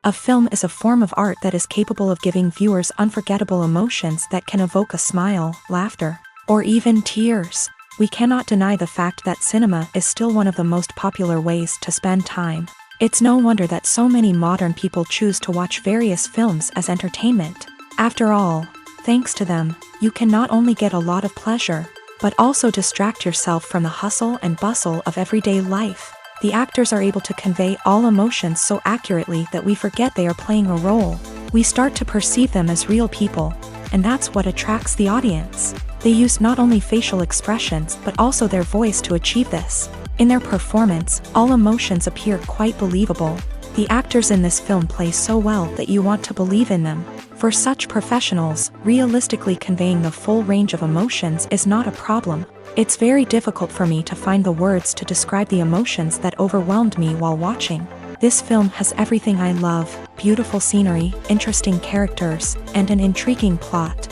A film is a form of art that is capable of giving viewers unforgettable emotions that can evoke a smile, laughter, or even tears. We cannot deny the fact that cinema is still one of the most popular ways to spend time. It's no wonder that so many modern people choose to watch various films as entertainment. After all, thanks to them, you can not only get a lot of pleasure, but also distract yourself from the hustle and bustle of everyday life. The actors are able to convey all emotions so accurately that we forget they are playing a role. We start to perceive them as real people, and that's what attracts the audience. They use not only facial expressions but also their voice to achieve this. In their performance, all emotions appear quite believable. The actors in this film play so well that you want to believe in them. For such professionals, realistically conveying the full range of emotions is not a problem. It's very difficult for me to find the words to describe the emotions that overwhelmed me while watching. This film has everything I love: beautiful scenery, interesting characters, and an intriguing plot.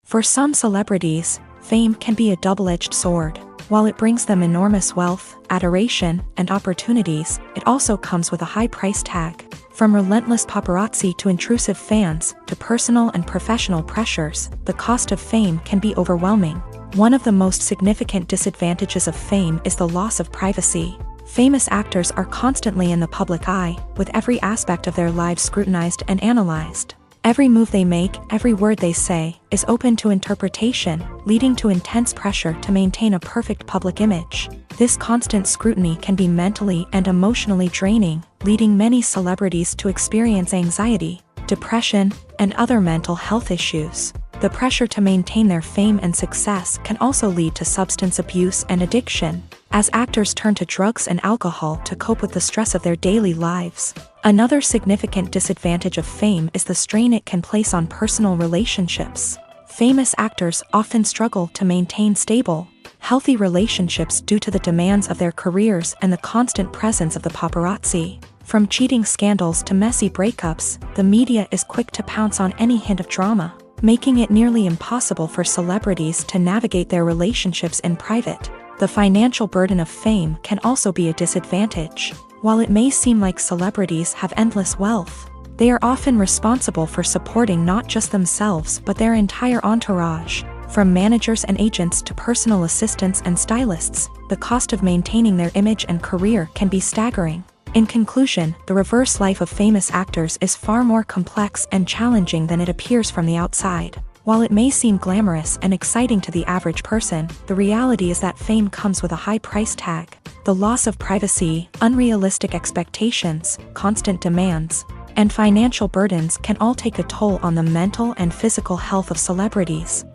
For some celebrities, fame can be a double-edged sword. While it brings them enormous wealth, adoration, and opportunities, it also comes with a high price tag. From relentless paparazzi to intrusive fans, to personal and professional pressures, the cost of fame can be overwhelming. One of the most significant disadvantages of fame is the loss of privacy. Famous actors are constantly in the public eye, with every aspect of their lives scrutinized and analyzed. Every move they make, every word they say, is open to interpretation, leading to intense pressure to maintain a perfect public image. This constant scrutiny can be mentally and emotionally draining, leading many celebrities to experience anxiety, depression, and other mental health issues. The pressure to maintain their fame and success can also lead to substance abuse and addiction, as actors turn to drugs and alcohol to cope with the stress of their daily lives. Another significant disadvantage of fame is the strain it can place on personal relationships. Famous actors often struggle to maintain stable, healthy relationships due to the demands of their careers and the constant presence of the paparazzi. From cheating scandals to messy breakups, the media is quick to pounce on any hint of drama, making it nearly impossible for celebrities to navigate their relationships in private. The financial burden of fame can also be a disadvantage. While it may seem like celebrities have endless wealth, they are often responsible for supporting not just themselves but their entire entourage. From managers and agents to personal assistants and stylists, the cost of maintaining their image and career can be staggering. In conclusion, the reverse life of famous actors is far more complex and challenging than it appears from the outside. While it may seem glamorous and exciting to the average person, the reality is that fame comes with a high price tag. The loss of privacy, unrealistic expectations, constant demands, and financial burdens can all take a toll on the mental and physical health of celebrities.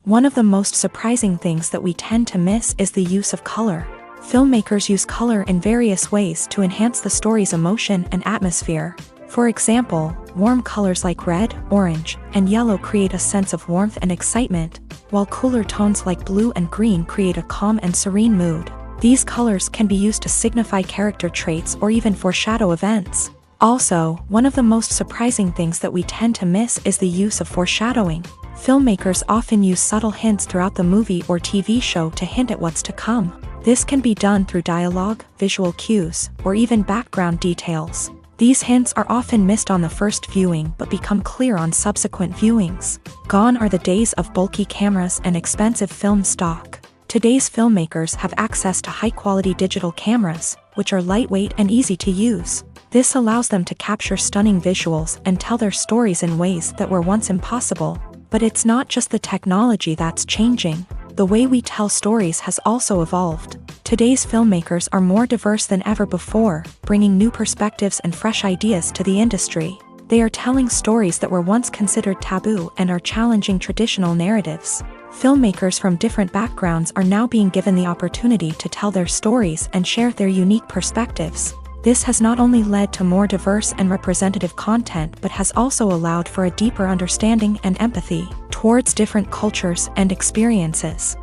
One of the most surprising things that we tend to miss is the use of color. Filmmakers use color in various ways to enhance the story's emotion and atmosphere. For example, warm colors like red, orange, and yellow create a sense of warmth and excitement, while cooler tones like blue and green create a calm and serene mood. These colors can be used to signify character traits or even foreshadow events. Also, one of the most surprising things that we tend to miss is the use of foreshadowing. Filmmakers often use subtle hints throughout the movie or TV show to hint at what's to come. This can be done through dialogue, visual cues, or even background details. These hints are often missed on the first viewing but become clear on subsequent viewings. Gone are the days of bulky cameras and expensive film stock. Today's filmmakers have access to high-quality digital cameras, which are lightweight and easy to use. This allows them to capture stunning visuals and tell their stories in ways that were once impossible. But it's not just the technology that's changing. The way we tell stories has also evolved. Today's filmmakers are more diverse than ever before, bringing new perspectives and fresh ideas to the industry. They are telling stories that were once considered taboo and are challenging traditional narratives. Filmmakers from different backgrounds are now being given the opportunity to tell their stories and share their unique perspectives. This has not only led to more diverse and representative content but has also allowed for a deeper understanding and empathy towards different cultures and experiences.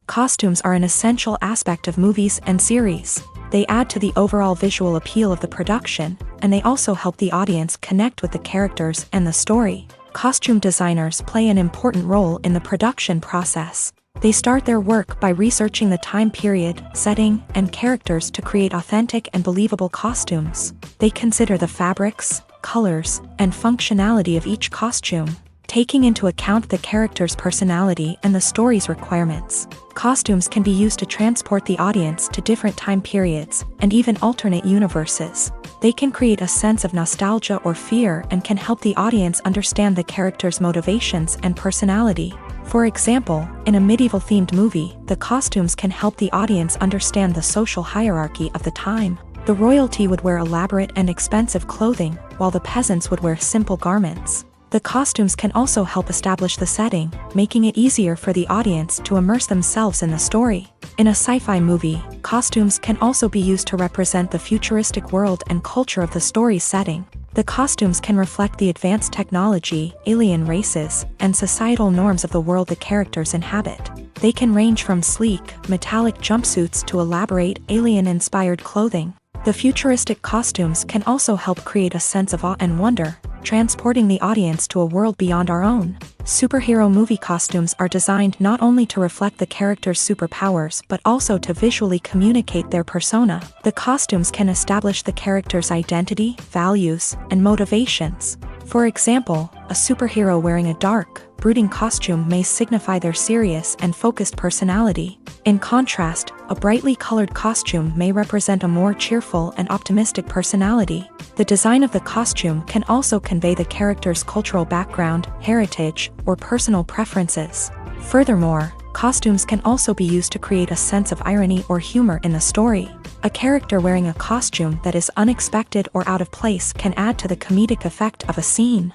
Costumes are an essential aspect of movies and series. They add to the overall visual appeal of the production, and they also help the audience connect with the characters and the story. Costume designers play an important role in the production process. They start their work by researching the time period, setting, and characters to create authentic and believable costumes. They consider the fabrics, colors, and functionality of each costume, taking into account the character's personality and the story's requirements. Costumes can be used to transport the audience to different time periods and even alternate universes. They can create a sense of nostalgia or fear and can help the audience understand the character's motivations and personality. For example, in a medieval-themed movie, the costumes can help the audience understand the social hierarchy of the time. The royalty would wear elaborate and expensive clothing, while the peasants would wear simple garments. The costumes can also help establish the setting, making it easier for the audience to immerse themselves in the story. In a sci-fi movie, costumes can also be used to represent the futuristic world and culture of the story's setting. The costumes can reflect the advanced technology, alien races, and societal norms of the world the characters inhabit. They can range from sleek, metallic jumpsuits to elaborate, alien-inspired clothing. The futuristic costumes can also help create a sense of awe and wonder, transporting the audience to a world beyond our own. Superhero movie costumes are designed not only to reflect the character's superpowers but also to visually communicate their persona. The costumes can establish the character's identity, values, and motivations. For example, a superhero wearing a dark, brooding costume may signify their serious and focused personality. In contrast, a brightly colored costume may represent a more cheerful and optimistic personality. The design of the costume can also convey the character's cultural background, heritage, or personal preferences. Furthermore, costumes can also be used to create a sense of irony or humor in the story. A character wearing a costume that is unexpected or out of place can add to the comedic effect of a scene.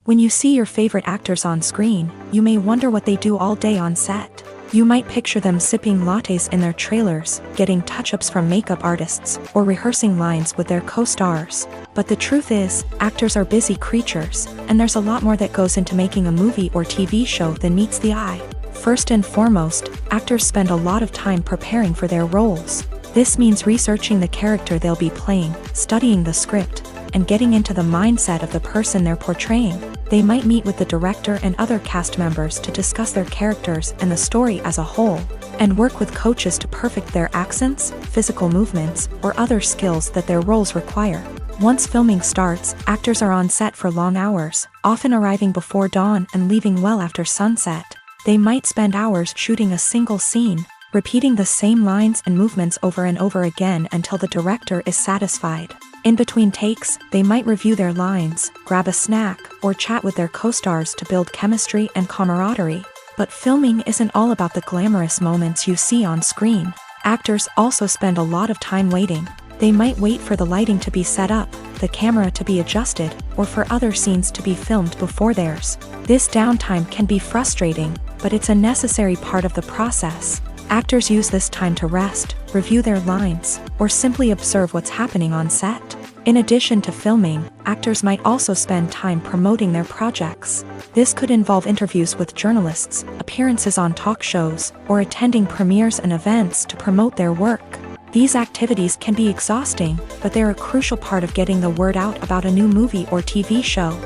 When you see your favorite actors on screen, you may wonder what they do all day on set. You might picture them sipping lattes in their trailers, getting touch-ups from makeup artists, or rehearsing lines with their co-stars. But the truth is, actors are busy creatures, and there's a lot more that goes into making a movie or TV show than meets the eye. First and foremost, actors spend a lot of time preparing for their roles. This means researching the character they'll be playing, studying the script, and getting into the mindset of the person they're portraying. They might meet with the director and other cast members to discuss their characters and the story as a whole, and work with coaches to perfect their accents, physical movements, or other skills that their roles require. Once filming starts, actors are on set for long hours, often arriving before dawn and leaving well after sunset. They might spend hours shooting a single scene, repeating the same lines and movements over and over again until the director is satisfied. In between takes, they might review their lines, grab a snack, or chat with their co-stars to build chemistry and camaraderie. But filming isn't all about the glamorous moments you see on screen. Actors also spend a lot of time waiting. They might wait for the lighting to be set up, the camera to be adjusted, or for other scenes to be filmed before theirs. This downtime can be frustrating, but it's a necessary part of the process. Actors use this time to rest, review their lines, or simply observe what's happening on set. In addition to filming, actors might also spend time promoting their projects. This could involve interviews with journalists, appearances on talk shows, or attending premieres and events to promote their work. These activities can be exhausting, but they're a crucial part of getting the word out about a new movie or TV show.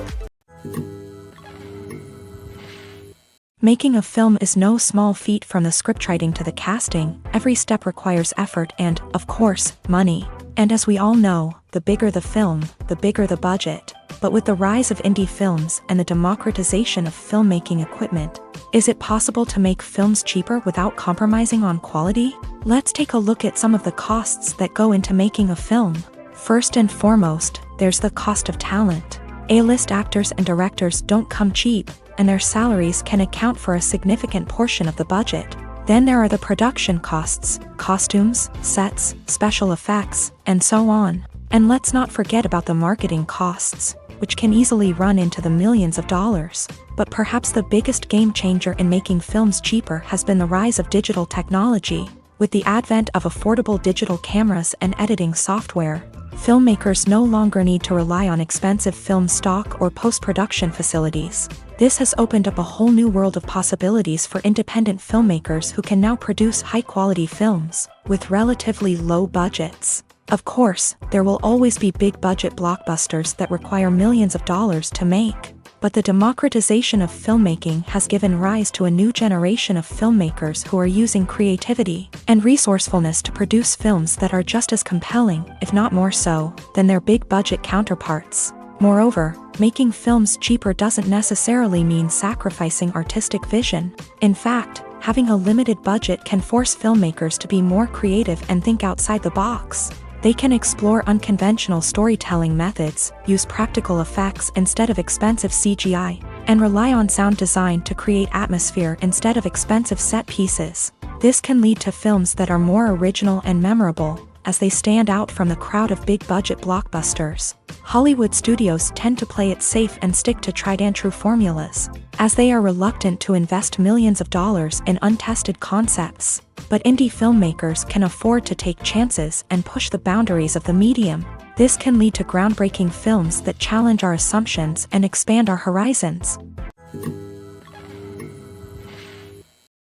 Making a film is no small feat. From the scriptwriting to the casting. Every step requires effort and, of course, money. And as we all know, the bigger the film, the bigger the budget. But with the rise of indie films and the democratization of filmmaking equipment, is it possible to make films cheaper without compromising on quality? Let's take a look at some of the costs that go into making a film. First and foremost, there's the cost of talent. A-list actors and directors don't come cheap, and their salaries can account for a significant portion of the budget. Then there are the production costs, costumes, sets, special effects, and so on. And let's not forget about the marketing costs, which can easily run into the millions of dollars. But perhaps the biggest game changer in making films cheaper has been the rise of digital technology. With the advent of affordable digital cameras and editing software, filmmakers no longer need to rely on expensive film stock or post-production facilities. This has opened up a whole new world of possibilities for independent filmmakers who can now produce high-quality films with relatively low budgets. Of course, there will always be big-budget blockbusters that require millions of dollars to make. But the democratization of filmmaking has given rise to a new generation of filmmakers who are using creativity and resourcefulness to produce films that are just as compelling, if not more so, than their big-budget counterparts. Moreover, making films cheaper doesn't necessarily mean sacrificing artistic vision. In fact, having a limited budget can force filmmakers to be more creative and think outside the box. They can explore unconventional storytelling methods, use practical effects instead of expensive CGI, and rely on sound design to create atmosphere instead of expensive set pieces. This can lead to films that are more original and memorable, as they stand out from the crowd of big-budget blockbusters. Hollywood studios tend to play it safe and stick to tried-and-true formulas, as they are reluctant to invest millions of dollars in untested concepts. But indie filmmakers can afford to take chances and push the boundaries of the medium. This can lead to groundbreaking films that challenge our assumptions and expand our horizons.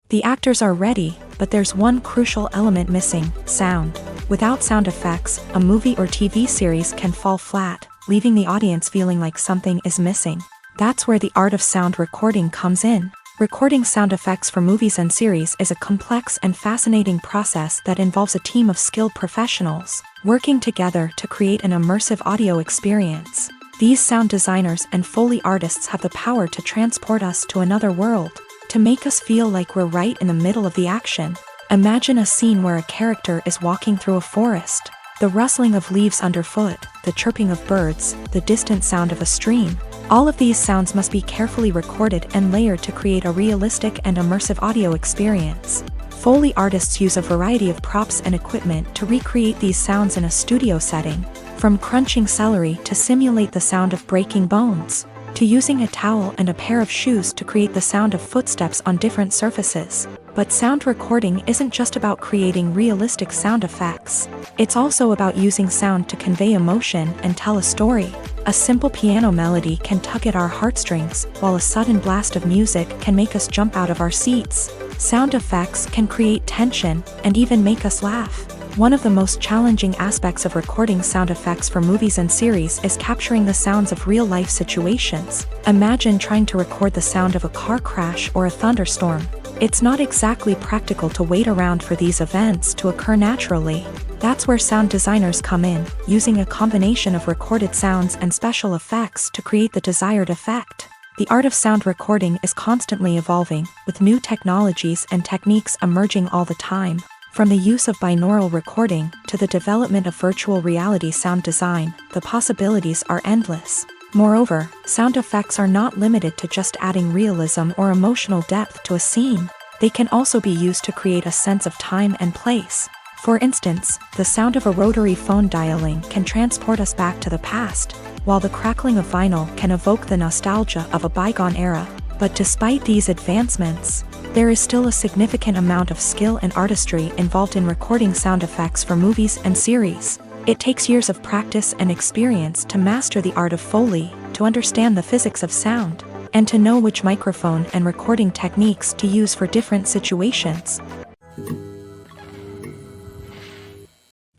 The actors are ready, but there's one crucial element missing: sound. Without sound effects, a movie or TV series can fall flat, leaving the audience feeling like something is missing. That's where the art of sound recording comes in. Recording sound effects for movies and series is a complex and fascinating process that involves a team of skilled professionals working together to create an immersive audio experience. These sound designers and Foley artists have the power to transport us to another world, to make us feel like we're right in the middle of the action. Imagine a scene where a character is walking through a forest. The rustling of leaves underfoot, the chirping of birds, the distant sound of a stream. All of these sounds must be carefully recorded and layered to create a realistic and immersive audio experience. Foley artists use a variety of props and equipment to recreate these sounds in a studio setting, from crunching celery to simulate the sound of breaking bones, to using a towel and a pair of shoes to create the sound of footsteps on different surfaces. But sound recording isn't just about creating realistic sound effects. It's also about using sound to convey emotion and tell a story. A simple piano melody can tug at our heartstrings, while a sudden blast of music can make us jump out of our seats. Sound effects can create tension and even make us laugh. One of the most challenging aspects of recording sound effects for movies and series is capturing the sounds of real-life situations. Imagine trying to record the sound of a car crash or a thunderstorm. It's not exactly practical to wait around for these events to occur naturally. That's where sound designers come in, using a combination of recorded sounds and special effects to create the desired effect. The art of sound recording is constantly evolving, with new technologies and techniques emerging all the time. From the use of binaural recording to the development of virtual reality sound design, the possibilities are endless. Moreover, sound effects are not limited to just adding realism or emotional depth to a scene. They can also be used to create a sense of time and place. For instance, the sound of a rotary phone dialing can transport us back to the past, while the crackling of vinyl can evoke the nostalgia of a bygone era. But despite these advancements, there is still a significant amount of skill and artistry involved in recording sound effects for movies and series. It takes years of practice and experience to master the art of Foley, to understand the physics of sound, and to know which microphone and recording techniques to use for different situations.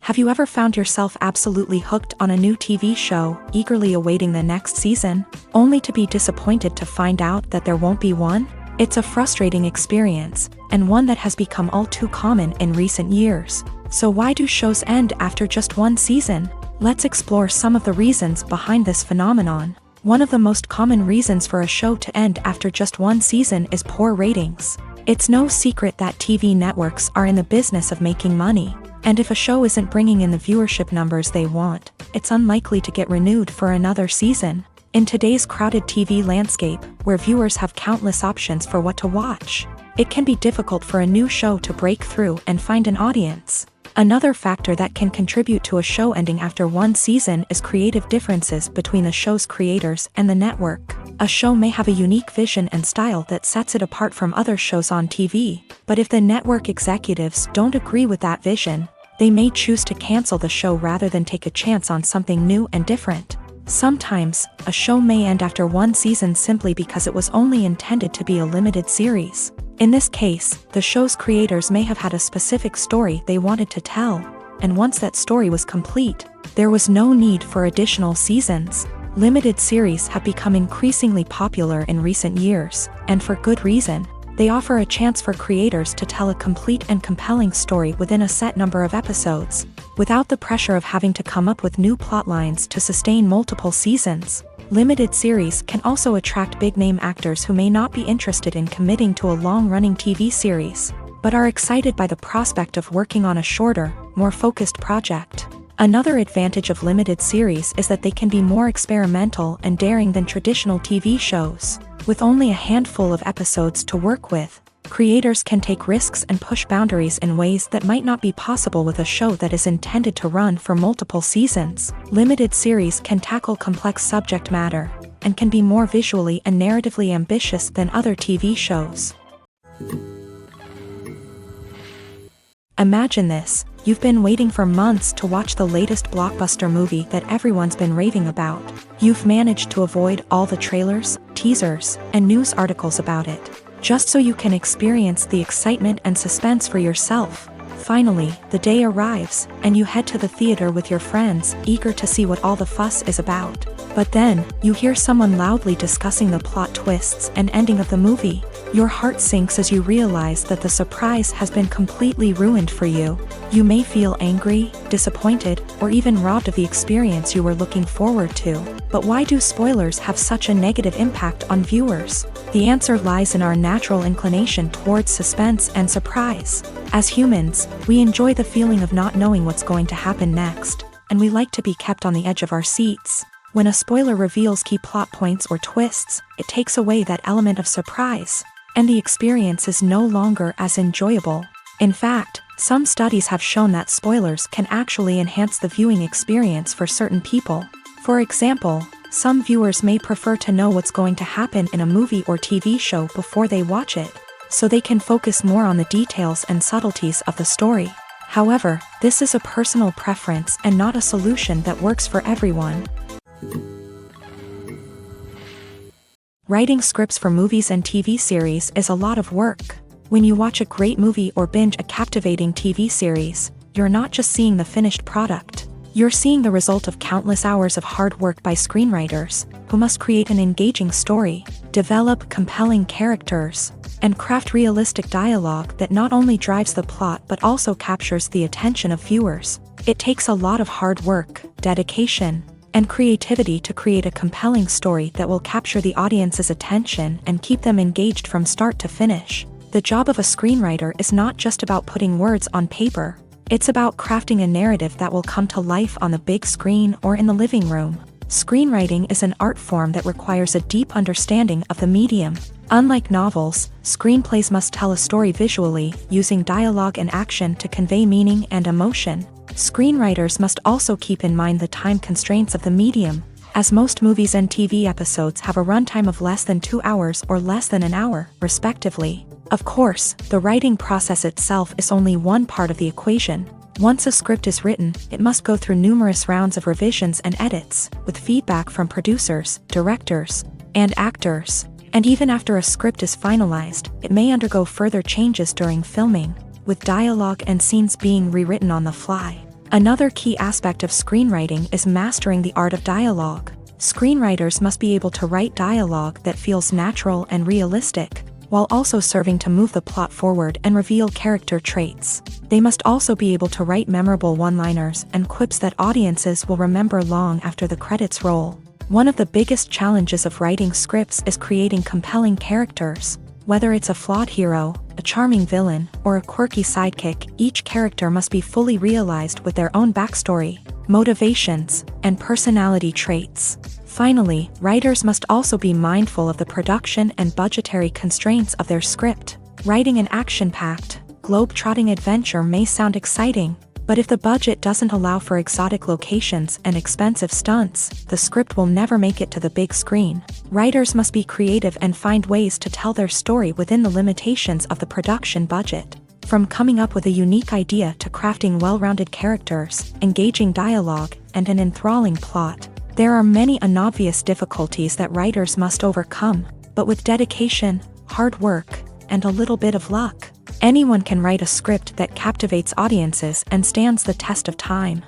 Have you ever found yourself absolutely hooked on a new TV show, eagerly awaiting the next season, only to be disappointed to find out that there won't be one? It's a frustrating experience, and one that has become all too common in recent years. So why do shows end after just one season? Let's explore some of the reasons behind this phenomenon. One of the most common reasons for a show to end after just one season is poor ratings. It's no secret that TV networks are in the business of making money, and if a show isn't bringing in the viewership numbers they want, it's unlikely to get renewed for another season. In today's crowded TV landscape, where viewers have countless options for what to watch, it can be difficult for a new show to break through and find an audience. Another factor that can contribute to a show ending after one season is creative differences between the show's creators and the network. A show may have a unique vision and style that sets it apart from other shows on TV, but if the network executives don't agree with that vision, they may choose to cancel the show rather than take a chance on something new and different. Sometimes, a show may end after one season simply because it was only intended to be a limited series. In this case, the show's creators may have had a specific story they wanted to tell, and once that story was complete, there was no need for additional seasons. Limited series have become increasingly popular in recent years, and for good reason. They offer a chance for creators to tell a complete and compelling story within a set number of episodes, without the pressure of having to come up with new plotlines to sustain multiple seasons. Limited series can also attract big-name actors who may not be interested in committing to a long-running TV series, but are excited by the prospect of working on a shorter, more focused project. Another advantage of limited series is that they can be more experimental and daring than traditional TV shows. With only a handful of episodes to work with, creators can take risks and push boundaries in ways that might not be possible with a show that is intended to run for multiple seasons. Limited series can tackle complex subject matter, and can be more visually and narratively ambitious than other TV shows. Imagine this: you've been waiting for months to watch the latest blockbuster movie that everyone's been raving about. You've managed to avoid all the trailers, teasers, and news articles about it, just so you can experience the excitement and suspense for yourself. Finally, the day arrives, and you head to the theater with your friends, eager to see what all the fuss is about. But then, you hear someone loudly discussing the plot twists and ending of the movie. Your heart sinks as you realize that the surprise has been completely ruined for you. You may feel angry, disappointed, or even robbed of the experience you were looking forward to. But why do spoilers have such a negative impact on viewers? The answer lies in our natural inclination towards suspense and surprise. As humans, we enjoy the feeling of not knowing what's going to happen next, and we like to be kept on the edge of our seats. When a spoiler reveals key plot points or twists, it takes away that element of surprise, and the experience is no longer as enjoyable. In fact, some studies have shown that spoilers can actually enhance the viewing experience for certain people. For example, some viewers may prefer to know what's going to happen in a movie or TV show before they watch it, so they can focus more on the details and subtleties of the story. However, this is a personal preference and not a solution that works for everyone. Writing scripts for movies and TV series is a lot of work. When you watch a great movie or binge a captivating TV series, you're not just seeing the finished product. You're seeing the result of countless hours of hard work by screenwriters, who must create an engaging story, develop compelling characters, and craft realistic dialogue that not only drives the plot but also captures the attention of viewers. It takes a lot of hard work, dedication, and creativity to create a compelling story that will capture the audience's attention and keep them engaged from start to finish. The job of a screenwriter is not just about putting words on paper. It's about crafting a narrative that will come to life on the big screen or in the living room. Screenwriting is an art form that requires a deep understanding of the medium. Unlike novels, screenplays must tell a story visually, using dialogue and action to convey meaning and emotion. Screenwriters must also keep in mind the time constraints of the medium, as most movies and TV episodes have a runtime of less than 2 hours or less than an hour, respectively. Of course, the writing process itself is only one part of the equation. Once a script is written, it must go through numerous rounds of revisions and edits, with feedback from producers, directors, and actors. And even after a script is finalized, it may undergo further changes during filming, with dialogue and scenes being rewritten on the fly. Another key aspect of screenwriting is mastering the art of dialogue. Screenwriters must be able to write dialogue that feels natural and realistic, while also serving to move the plot forward and reveal character traits. They must also be able to write memorable one-liners and quips that audiences will remember long after the credits roll. One of the biggest challenges of writing scripts is creating compelling characters. Whether it's a flawed hero, a charming villain, or a quirky sidekick, each character must be fully realized with their own backstory, motivations, and personality traits. Finally, writers must also be mindful of the production and budgetary constraints of their script. Writing an action-packed, globe-trotting adventure may sound exciting, but if the budget doesn't allow for exotic locations and expensive stunts, the script will never make it to the big screen. Writers must be creative and find ways to tell their story within the limitations of the production budget. From coming up with a unique idea to crafting well-rounded characters, engaging dialogue, and an enthralling plot, there are many unobvious difficulties that writers must overcome, but with dedication, hard work, and a little bit of luck, anyone can write a script that captivates audiences and stands the test of time.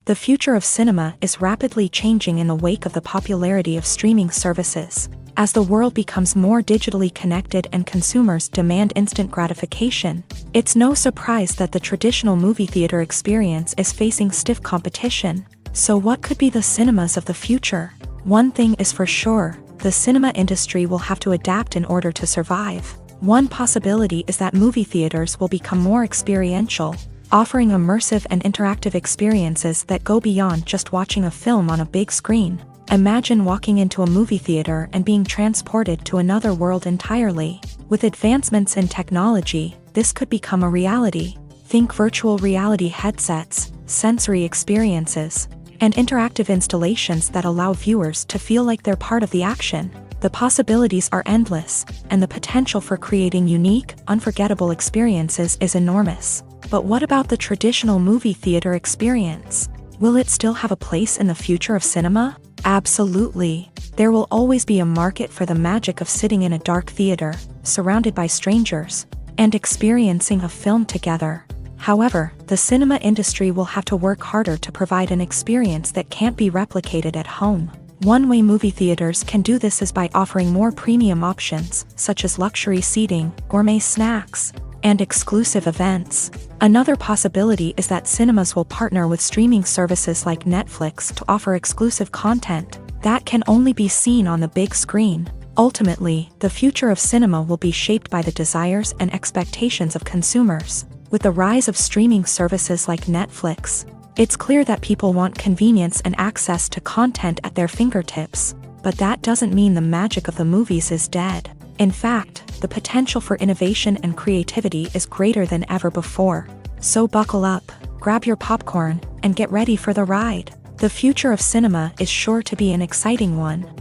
The future of cinema is rapidly changing in the wake of the popularity of streaming services. As the world becomes more digitally connected and consumers demand instant gratification, it's no surprise that the traditional movie theater experience is facing stiff competition. So what could be the cinemas of the future? One thing is for sure, the cinema industry will have to adapt in order to survive. One possibility is that movie theaters will become more experiential, offering immersive and interactive experiences that go beyond just watching a film on a big screen. Imagine walking into a movie theater and being transported to another world entirely. With advancements in technology, this could become a reality. Think virtual reality headsets, sensory experiences, and interactive installations that allow viewers to feel like they're part of the action. The possibilities are endless, and the potential for creating unique, unforgettable experiences is enormous. But what about the traditional movie theater experience? Will it still have a place in the future of cinema? Absolutely. There will always be a market for the magic of sitting in a dark theater, surrounded by strangers, and experiencing a film together. However, the cinema industry will have to work harder to provide an experience that can't be replicated at home. One way movie theaters can do this is by offering more premium options, such as luxury seating, gourmet snacks, and exclusive events. Another possibility is that cinemas will partner with streaming services like Netflix to offer exclusive content that can only be seen on the big screen. Ultimately, the future of cinema will be shaped by the desires and expectations of consumers. With the rise of streaming services like Netflix, it's clear that people want convenience and access to content at their fingertips. But that doesn't mean the magic of the movies is dead. In fact, the potential for innovation and creativity is greater than ever before. So buckle up, grab your popcorn, and get ready for the ride. The future of cinema is sure to be an exciting one.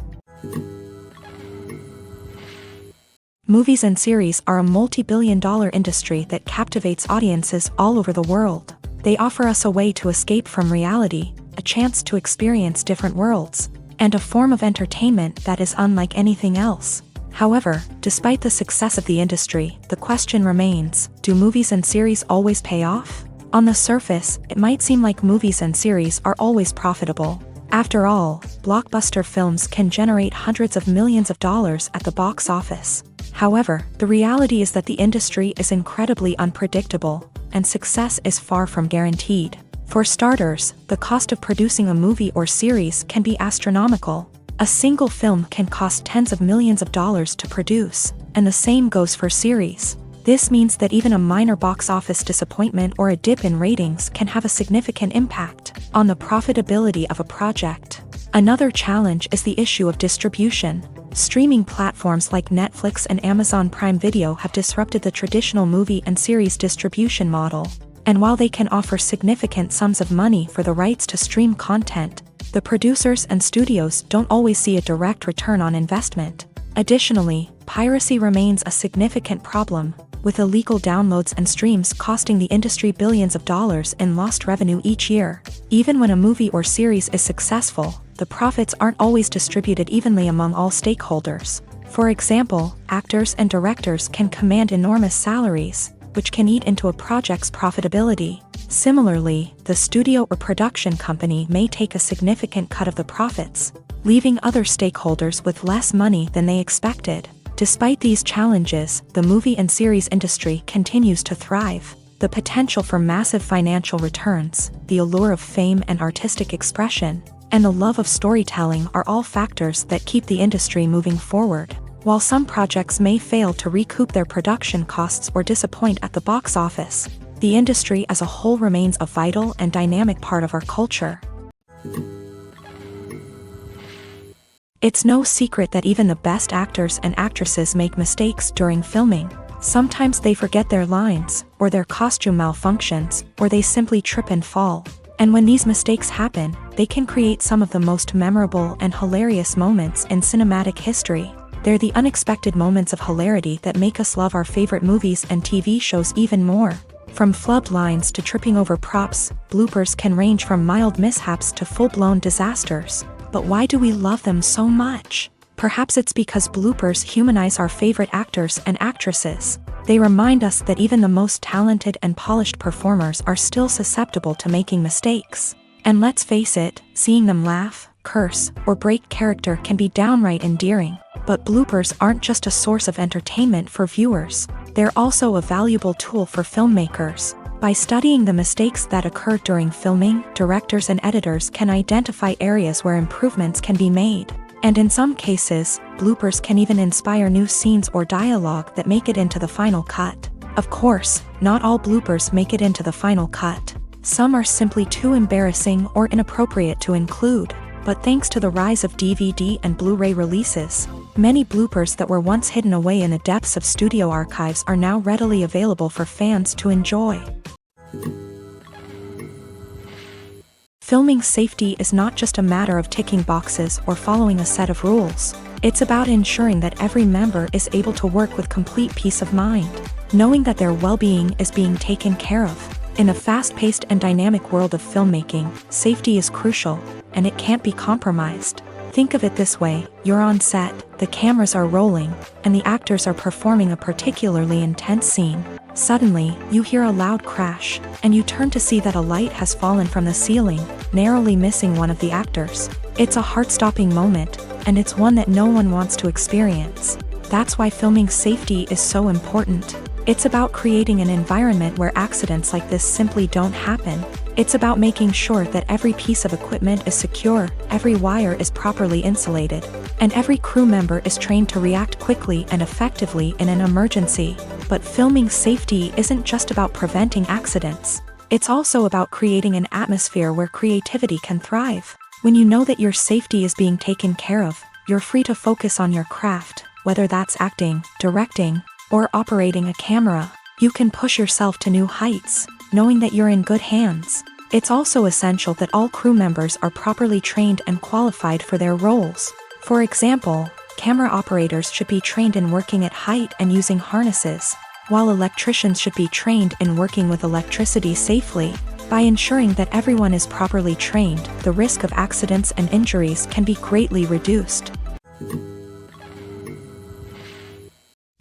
Movies and series are a multi-billion-dollar industry that captivates audiences all over the world. They offer us a way to escape from reality, a chance to experience different worlds, and a form of entertainment that is unlike anything else. However, despite the success of the industry, the question remains, do movies and series always pay off? On the surface, it might seem like movies and series are always profitable. After all, blockbuster films can generate hundreds of millions of dollars at the box office. However, the reality is that the industry is incredibly unpredictable, and success is far from guaranteed. For starters, the cost of producing a movie or series can be astronomical. A single film can cost tens of millions of dollars to produce, and the same goes for series. This means that even a minor box office disappointment or a dip in ratings can have a significant impact on the profitability of a project. Another challenge is the issue of distribution. Streaming platforms like Netflix and Amazon Prime Video have disrupted the traditional movie and series distribution model. And while they can offer significant sums of money for the rights to stream content, the producers and studios don't always see a direct return on investment. Additionally, piracy remains a significant problem, with illegal downloads and streams costing the industry billions of dollars in lost revenue each year. Even when a movie or series is successful, the profits aren't always distributed evenly among all stakeholders. For example, actors and directors can command enormous salaries, which can eat into a project's profitability. Similarly, the studio or production company may take a significant cut of the profits, leaving other stakeholders with less money than they expected. Despite these challenges, the movie and series industry continues to thrive. The potential for massive financial returns, the allure of fame and artistic expression, and the love of storytelling are all factors that keep the industry moving forward. While some projects may fail to recoup their production costs or disappoint at the box office, the industry as a whole remains a vital and dynamic part of our culture. It's no secret that even the best actors and actresses make mistakes during filming. Sometimes they forget their lines, or their costume malfunctions, or they simply trip and fall. And when these mistakes happen, they can create some of the most memorable and hilarious moments in cinematic history. They're the unexpected moments of hilarity that make us love our favorite movies and TV shows even more. From flubbed lines to tripping over props, bloopers can range from mild mishaps to full-blown disasters. But why do we love them so much? Perhaps it's because bloopers humanize our favorite actors and actresses. They remind us that even the most talented and polished performers are still susceptible to making mistakes. And let's face it, seeing them laugh, curse, or break character can be downright endearing. But bloopers aren't just a source of entertainment for viewers, they're also a valuable tool for filmmakers. By studying the mistakes that occur during filming, directors and editors can identify areas where improvements can be made. And in some cases, bloopers can even inspire new scenes or dialogue that make it into the final cut. Of course, not all bloopers make it into the final cut. Some are simply too embarrassing or inappropriate to include. But thanks to the rise of DVD and Blu-ray releases, many bloopers that were once hidden away in the depths of studio archives are now readily available for fans to enjoy. Filming safety is not just a matter of ticking boxes or following a set of rules. It's about ensuring that every member is able to work with complete peace of mind, knowing that their well-being is being taken care of. In a fast-paced and dynamic world of filmmaking, safety is crucial, and it can't be compromised. Think of it this way: you're on set, the cameras are rolling, and the actors are performing a particularly intense scene. Suddenly, you hear a loud crash, and you turn to see that a light has fallen from the ceiling, narrowly missing one of the actors. It's a heart-stopping moment, and it's one that no one wants to experience. That's why filming safety is so important. It's about creating an environment where accidents like this simply don't happen. It's about making sure that every piece of equipment is secure, every wire is properly insulated, and every crew member is trained to react quickly and effectively in an emergency. But filming safety isn't just about preventing accidents. It's also about creating an atmosphere where creativity can thrive. When you know that your safety is being taken care of, you're free to focus on your craft, whether that's acting, directing, or operating a camera. You can push yourself to new heights, knowing that you're in good hands. It's also essential that all crew members are properly trained and qualified for their roles. For example, camera operators should be trained in working at height and using harnesses, while electricians should be trained in working with electricity safely. By ensuring that everyone is properly trained, the risk of accidents and injuries can be greatly reduced.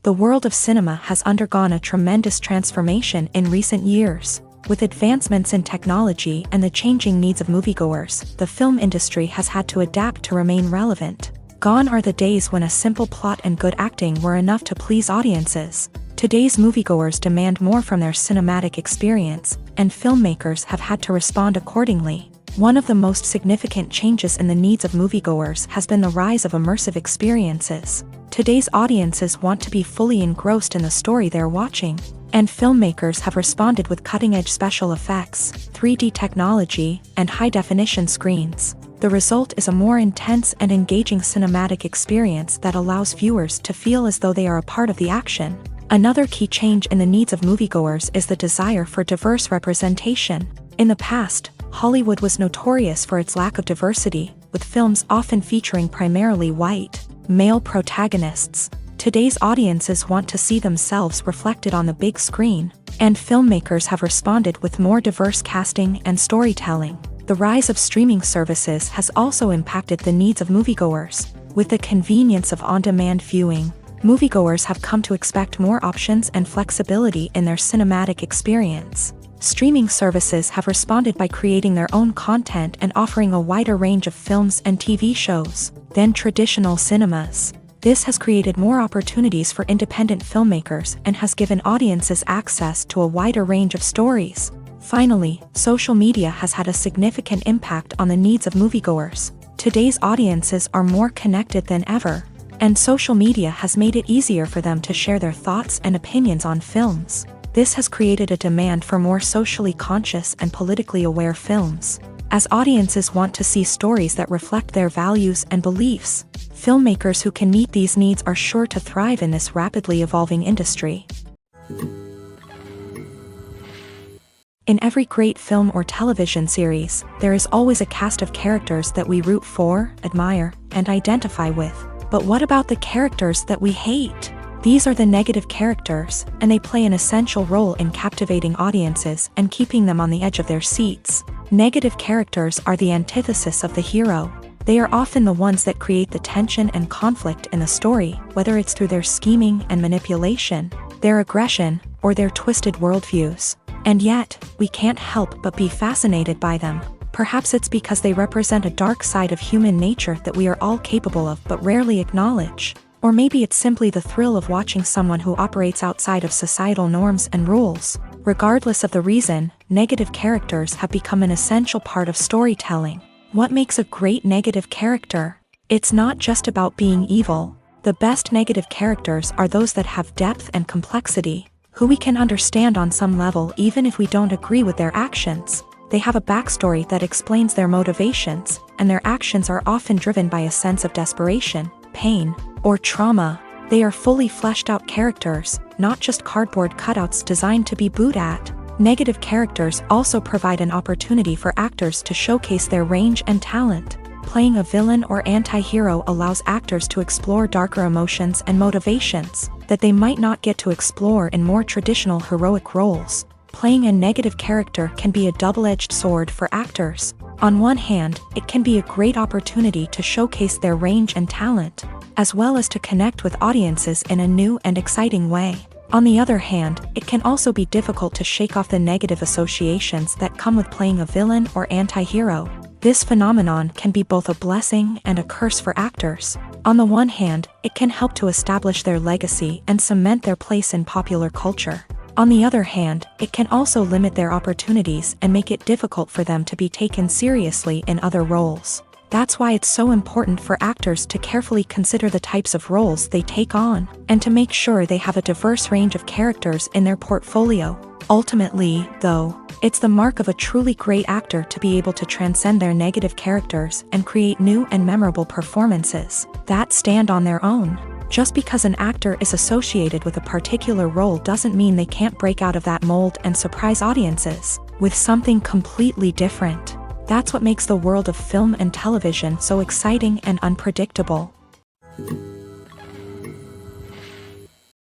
The world of cinema has undergone a tremendous transformation in recent years. With advancements in technology and the changing needs of moviegoers, the film industry has had to adapt to remain relevant. Gone are the days when a simple plot and good acting were enough to please audiences. Today's moviegoers demand more from their cinematic experience, and filmmakers have had to respond accordingly. One of the most significant changes in the needs of moviegoers has been the rise of immersive experiences. Today's audiences want to be fully engrossed in the story they're watching, and filmmakers have responded with cutting-edge special effects, 3D technology, and high-definition screens. The result is a more intense and engaging cinematic experience that allows viewers to feel as though they are a part of the action. Another key change in the needs of moviegoers is the desire for diverse representation. In the past, Hollywood was notorious for its lack of diversity, with films often featuring primarily white, male protagonists. Today's audiences want to see themselves reflected on the big screen, and filmmakers have responded with more diverse casting and storytelling. The rise of streaming services has also impacted the needs of moviegoers. With the convenience of on-demand viewing, moviegoers have come to expect more options and flexibility in their cinematic experience. Streaming services have responded by creating their own content and offering a wider range of films and TV shows than traditional cinemas. This has created more opportunities for independent filmmakers and has given audiences access to a wider range of stories. Finally, social media has had a significant impact on the needs of moviegoers. Today's audiences are more connected than ever, and social media has made it easier for them to share their thoughts and opinions on films. This has created a demand for more socially conscious and politically aware films. As audiences want to see stories that reflect their values and beliefs, filmmakers who can meet these needs are sure to thrive in this rapidly evolving industry. In every great film or television series, there is always a cast of characters that we root for, admire, and identify with. But what about the characters that we hate? These are the negative characters, and they play an essential role in captivating audiences and keeping them on the edge of their seats. Negative characters are the antithesis of the hero. They are often the ones that create the tension and conflict in the story, whether it's through their scheming and manipulation, their aggression, or their twisted worldviews. And yet, we can't help but be fascinated by them. Perhaps it's because they represent a dark side of human nature that we are all capable of but rarely acknowledge. Or maybe it's simply the thrill of watching someone who operates outside of societal norms and rules. Regardless of the reason, negative characters have become an essential part of storytelling. What makes a great negative character? It's not just about being evil. The best negative characters are those that have depth and complexity, who we can understand on some level even if we don't agree with their actions. They have a backstory that explains their motivations, and their actions are often driven by a sense of desperation, pain, or trauma. They are fully fleshed out characters, not just cardboard cutouts designed to be booed at. Negative characters also provide an opportunity for actors to showcase their range and talent. Playing a villain or anti-hero allows actors to explore darker emotions and motivations that they might not get to explore in more traditional heroic roles. Playing a negative character can be a double-edged sword for actors. On one hand, it can be a great opportunity to showcase their range and talent, as well as to connect with audiences in a new and exciting way. On the other hand, it can also be difficult to shake off the negative associations that come with playing a villain or anti-hero. This phenomenon can be both a blessing and a curse for actors. On the one hand, it can help to establish their legacy and cement their place in popular culture. On the other hand, it can also limit their opportunities and make it difficult for them to be taken seriously in other roles. That's why it's so important for actors to carefully consider the types of roles they take on, and to make sure they have a diverse range of characters in their portfolio. Ultimately, though, it's the mark of a truly great actor to be able to transcend their negative characters and create new and memorable performances that stand on their own. Just because an actor is associated with a particular role doesn't mean they can't break out of that mold and surprise audiences with something completely different. That's what makes the world of film and television so exciting and unpredictable.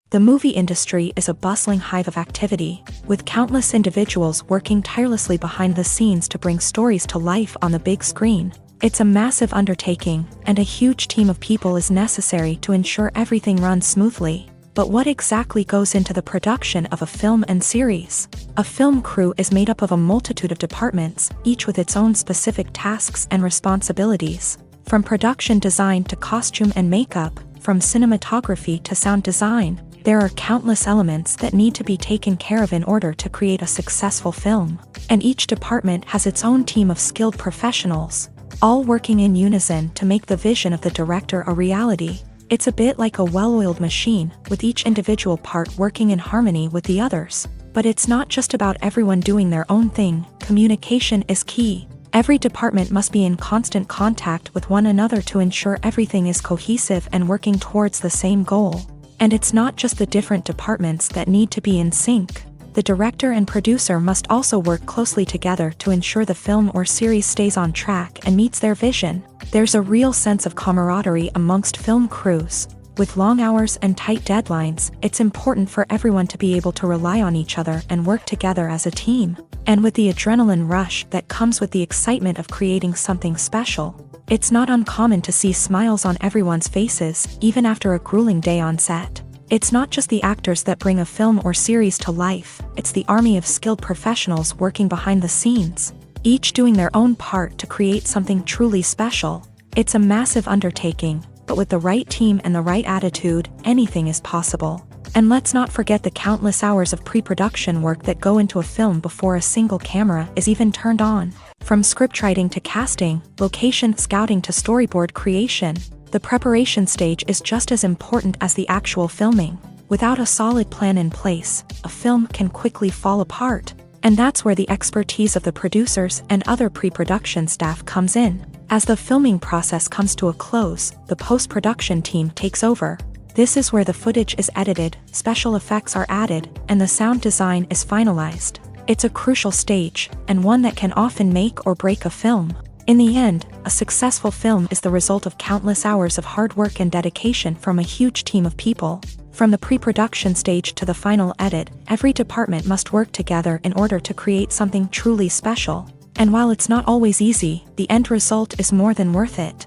The movie industry is a bustling hive of activity, with countless individuals working tirelessly behind the scenes to bring stories to life on the big screen. It's a massive undertaking, and a huge team of people is necessary to ensure everything runs smoothly. But what exactly goes into the production of a film and series? A film crew is made up of a multitude of departments, each with its own specific tasks and responsibilities. From production design to costume and makeup, from cinematography to sound design, there are countless elements that need to be taken care of in order to create a successful film. And each department has its own team of skilled professionals, all working in unison to make the vision of the director a reality. It's a bit like a well-oiled machine, with each individual part working in harmony with the others. But it's not just about everyone doing their own thing. Communication is key. Every department must be in constant contact with one another to ensure everything is cohesive and working towards the same goal. And it's not just the different departments that need to be in sync. The director and producer must also work closely together to ensure the film or series stays on track and meets their vision. There's a real sense of camaraderie amongst film crews. With long hours and tight deadlines, it's important for everyone to be able to rely on each other and work together as a team. And with the adrenaline rush that comes with the excitement of creating something special, it's not uncommon to see smiles on everyone's faces, even after a grueling day on set. It's not just the actors that bring a film or series to life, it's the army of skilled professionals working behind the scenes, each doing their own part to create something truly special. It's a massive undertaking, but with the right team and the right attitude, anything is possible. And let's not forget the countless hours of pre-production work that go into a film before a single camera is even turned on. From scriptwriting to casting, location scouting to storyboard creation, the preparation stage is just as important as the actual filming. Without a solid plan in place, a film can quickly fall apart. And that's where the expertise of the producers and other pre-production staff comes in. As the filming process comes to a close, the post-production team takes over. This is where the footage is edited, special effects are added, and the sound design is finalized. It's a crucial stage, and one that can often make or break a film. In the end, a successful film is the result of countless hours of hard work and dedication from a huge team of people. From the pre-production stage to the final edit, every department must work together in order to create something truly special. And while it's not always easy, the end result is more than worth it.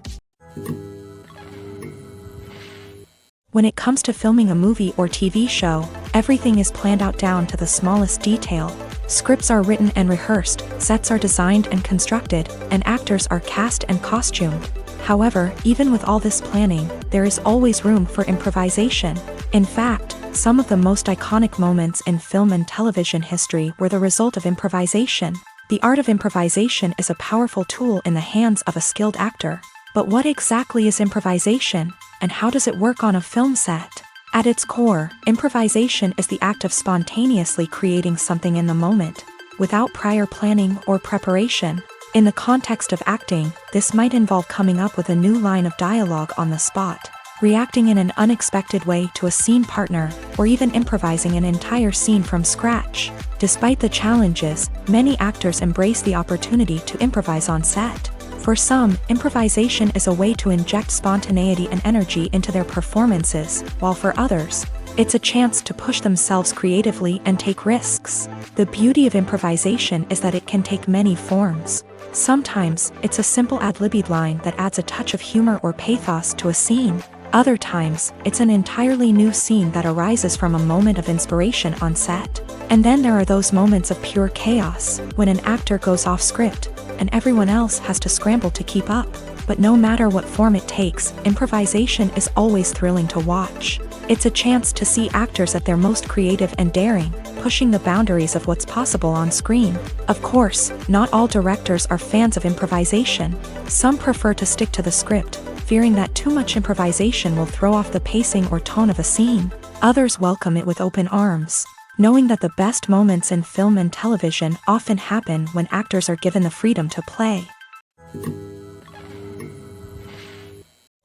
When it comes to filming a movie or TV show, everything is planned out down to the smallest detail. Scripts are written and rehearsed, sets are designed and constructed, and actors are cast and costumed. However, even with all this planning, there is always room for improvisation. In fact, some of the most iconic moments in film and television history were the result of improvisation. The art of improvisation is a powerful tool in the hands of a skilled actor. But what exactly is improvisation, and how does it work on a film set? At its core, improvisation is the act of spontaneously creating something in the moment, without prior planning or preparation. In the context of acting, this might involve coming up with a new line of dialogue on the spot, reacting in an unexpected way to a scene partner, or even improvising an entire scene from scratch. Despite the challenges, many actors embrace the opportunity to improvise on set. For some, improvisation is a way to inject spontaneity and energy into their performances, while for others, it's a chance to push themselves creatively and take risks. The beauty of improvisation is that it can take many forms. Sometimes, it's a simple ad-libbed line that adds a touch of humor or pathos to a scene. Other times, it's an entirely new scene that arises from a moment of inspiration on set. And then there are those moments of pure chaos, when an actor goes off script, and everyone else has to scramble to keep up. But no matter what form it takes, improvisation is always thrilling to watch. It's a chance to see actors at their most creative and daring, pushing the boundaries of what's possible on screen. Of course, not all directors are fans of improvisation. Some prefer to stick to the script, fearing that too much improvisation will throw off the pacing or tone of a scene. Others welcome it with open arms, knowing that the best moments in film and television often happen when actors are given the freedom to play.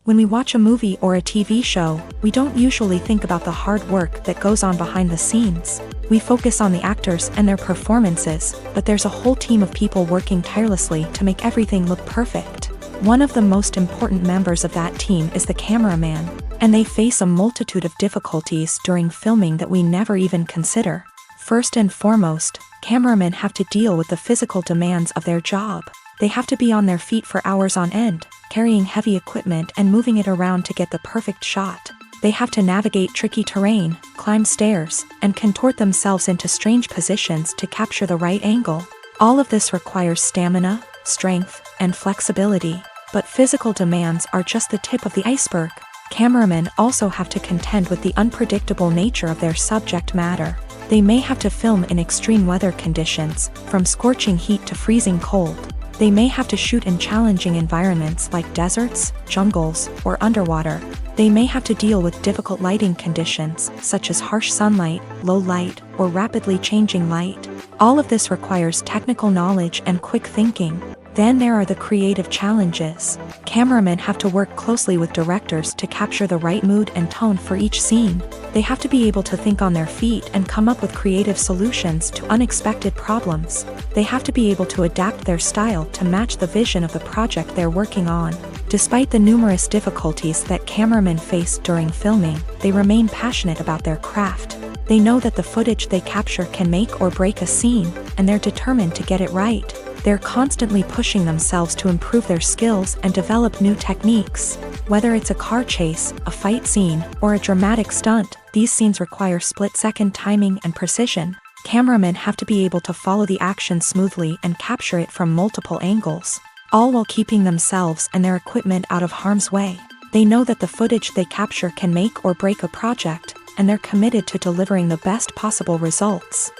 When we watch a movie or a TV show, we don't usually think about the hard work that goes on behind the scenes. We focus on the actors and their performances, but there's a whole team of people working tirelessly to make everything look perfect. One of the most important members of that team is the cameraman, and they face a multitude of difficulties during filming that we never even consider. First and foremost, cameramen have to deal with the physical demands of their job. They have to be on their feet for hours on end, carrying heavy equipment and moving it around to get the perfect shot. They have to navigate tricky terrain, climb stairs, and contort themselves into strange positions to capture the right angle. All of this requires stamina, strength, and flexibility. But physical demands are just the tip of the iceberg. Cameramen also have to contend with the unpredictable nature of their subject matter. They may have to film in extreme weather conditions, from scorching heat to freezing cold. They may have to shoot in challenging environments like deserts, jungles, or underwater. They may have to deal with difficult lighting conditions, such as harsh sunlight, low light, or rapidly changing light. All of this requires technical knowledge and quick thinking. Then there are the creative challenges. Cameramen have to work closely with directors to capture the right mood and tone for each scene. They have to be able to think on their feet and come up with creative solutions to unexpected problems. They have to be able to adapt their style to match the vision of the project they're working on. Despite the numerous difficulties that cameramen face during filming, they remain passionate about their craft. They know that the footage they capture can make or break a scene, and they're determined to get it right. They're constantly pushing themselves to improve their skills and develop new techniques. Whether it's a car chase, a fight scene, or a dramatic stunt, these scenes require split-second timing and precision. Cameramen have to be able to follow the action smoothly and capture it from multiple angles, all while keeping themselves and their equipment out of harm's way. They know that the footage they capture can make or break a project, and they're committed to delivering the best possible results.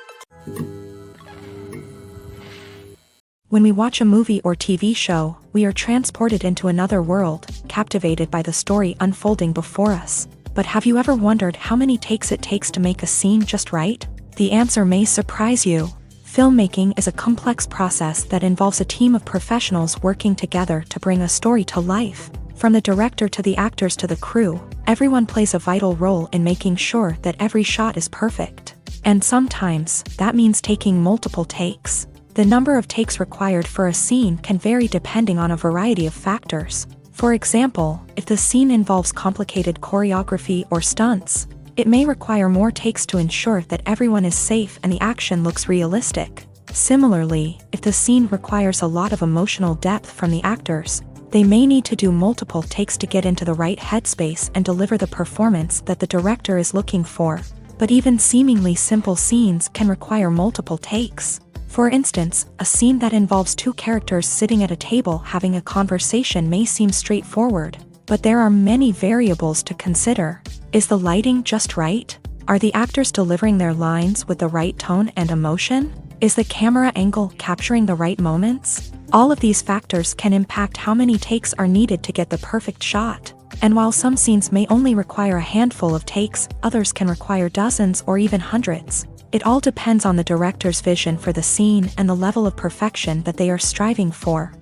When we watch a movie or TV show, we are transported into another world, captivated by the story unfolding before us. But have you ever wondered how many takes it takes to make a scene just right? The answer may surprise you. Filmmaking is a complex process that involves a team of professionals working together to bring a story to life. From the director to the actors to the crew, everyone plays a vital role in making sure that every shot is perfect. And sometimes, that means taking multiple takes. The number of takes required for a scene can vary depending on a variety of factors. For example, if the scene involves complicated choreography or stunts, it may require more takes to ensure that everyone is safe and the action looks realistic. Similarly, if the scene requires a lot of emotional depth from the actors, they may need to do multiple takes to get into the right headspace and deliver the performance that the director is looking for. But even seemingly simple scenes can require multiple takes. For instance, a scene that involves two characters sitting at a table having a conversation may seem straightforward, but there are many variables to consider. Is the lighting just right? Are the actors delivering their lines with the right tone and emotion? Is the camera angle capturing the right moments? All of these factors can impact how many takes are needed to get the perfect shot. And while some scenes may only require a handful of takes, others can require dozens or even hundreds. It all depends on the director's vision for the scene and the level of perfection that they are striving for.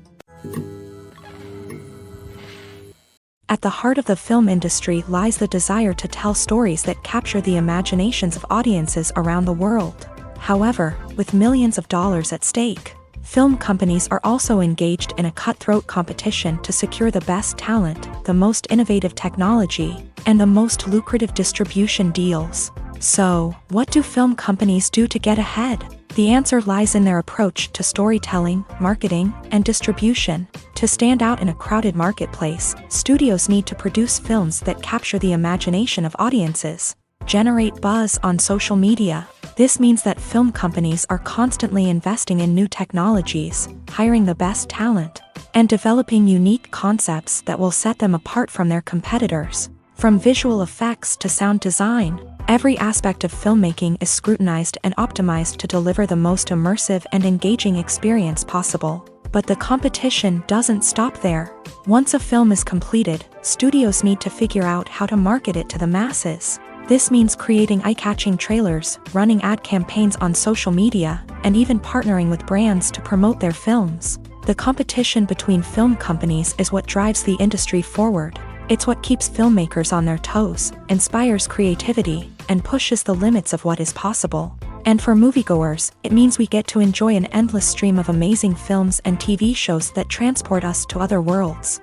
At the heart of the film industry lies the desire to tell stories that capture the imaginations of audiences around the world. However, with millions of dollars at stake, film companies are also engaged in a cutthroat competition to secure the best talent, the most innovative technology, and the most lucrative distribution deals. So, what do film companies do to get ahead? The answer lies in their approach to storytelling, marketing, and distribution. To stand out in a crowded marketplace, studios need to produce films that capture the imagination of audiences, generate buzz on social media. This means that film companies are constantly investing in new technologies, hiring the best talent, and developing unique concepts that will set them apart from their competitors. From visual effects to sound design, every aspect of filmmaking is scrutinized and optimized to deliver the most immersive and engaging experience possible. But the competition doesn't stop there. Once a film is completed, studios need to figure out how to market it to the masses. This means creating eye-catching trailers, running ad campaigns on social media, and even partnering with brands to promote their films. The competition between film companies is what drives the industry forward. It's what keeps filmmakers on their toes, inspires creativity, and pushes the limits of what is possible. And for moviegoers, it means we get to enjoy an endless stream of amazing films and TV shows that transport us to other worlds.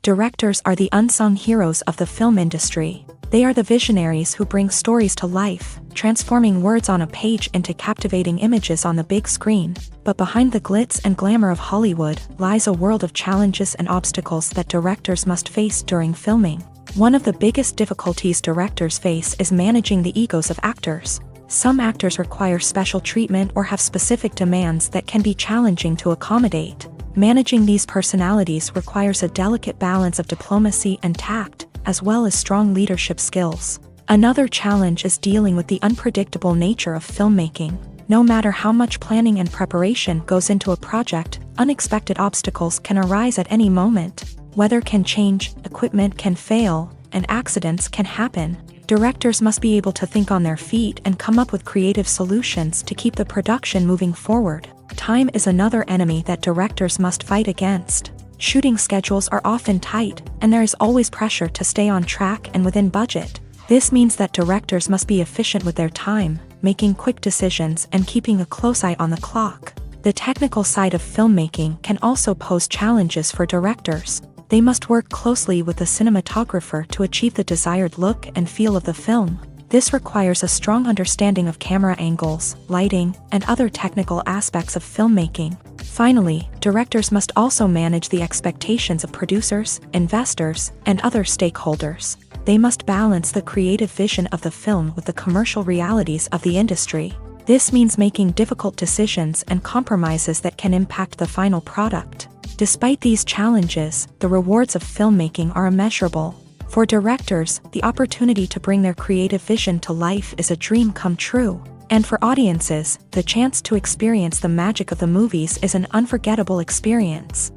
Directors are the unsung heroes of the film industry. They are the visionaries who bring stories to life, transforming words on a page into captivating images on the big screen. But behind the glitz and glamour of Hollywood lies a world of challenges and obstacles that directors must face during filming. One of the biggest difficulties directors face is managing the egos of actors. Some actors require special treatment or have specific demands that can be challenging to accommodate. Managing these personalities requires a delicate balance of diplomacy and tact, as well as strong leadership skills. Another challenge is dealing with the unpredictable nature of filmmaking. No matter how much planning and preparation goes into a project, unexpected obstacles can arise at any moment. Weather can change, equipment can fail, and accidents can happen. Directors must be able to think on their feet and come up with creative solutions to keep the production moving forward. Time is another enemy that directors must fight against. Shooting schedules are often tight, and there is always pressure to stay on track and within budget. This means that directors must be efficient with their time, making quick decisions and keeping a close eye on the clock. The technical side of filmmaking can also pose challenges for directors. They must work closely with the cinematographer to achieve the desired look and feel of the film. This requires a strong understanding of camera angles, lighting, and other technical aspects of filmmaking. Finally, directors must also manage the expectations of producers, investors, and other stakeholders. They must balance the creative vision of the film with the commercial realities of the industry. This means making difficult decisions and compromises that can impact the final product. Despite these challenges, the rewards of filmmaking are immeasurable. For directors, the opportunity to bring their creative vision to life is a dream come true. And for audiences, the chance to experience the magic of the movies is an unforgettable experience.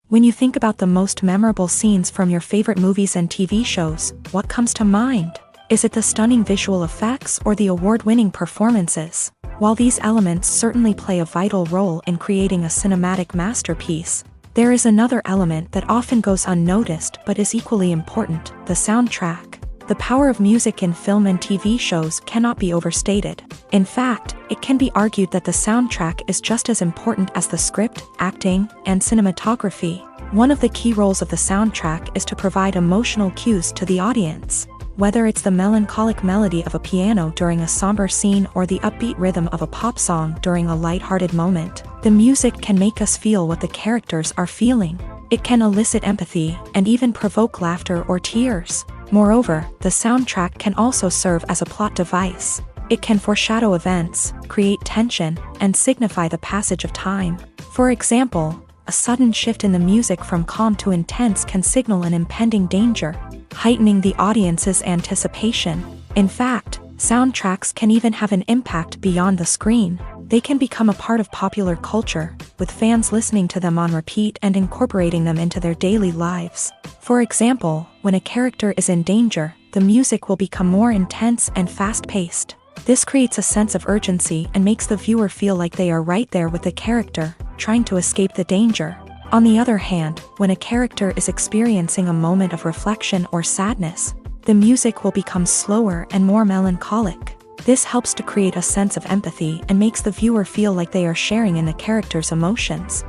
When you think about the most memorable scenes from your favorite movies and TV shows, what comes to mind? Is it the stunning visual effects or the award-winning performances? While these elements certainly play a vital role in creating a cinematic masterpiece, there is another element that often goes unnoticed but is equally important: the soundtrack. The power of music in film and TV shows cannot be overstated. In fact, it can be argued that the soundtrack is just as important as the script, acting, and cinematography. One of the key roles of the soundtrack is to provide emotional cues to the audience. Whether it's the melancholic melody of a piano during a somber scene or the upbeat rhythm of a pop song during a lighthearted moment, the music can make us feel what the characters are feeling. It can elicit empathy and even provoke laughter or tears. Moreover, the soundtrack can also serve as a plot device. It can foreshadow events, create tension, and signify the passage of time. For example, a sudden shift in the music from calm to intense can signal an impending danger, heightening the audience's anticipation. In fact, soundtracks can even have an impact beyond the screen. They can become a part of popular culture, with fans listening to them on repeat and incorporating them into their daily lives. For example, when a character is in danger, the music will become more intense and fast-paced. This creates a sense of urgency and makes the viewer feel like they are right there with the character, trying to escape the danger. On the other hand, when a character is experiencing a moment of reflection or sadness, the music will become slower and more melancholic. This helps to create a sense of empathy and makes the viewer feel like they are sharing in the character's emotions.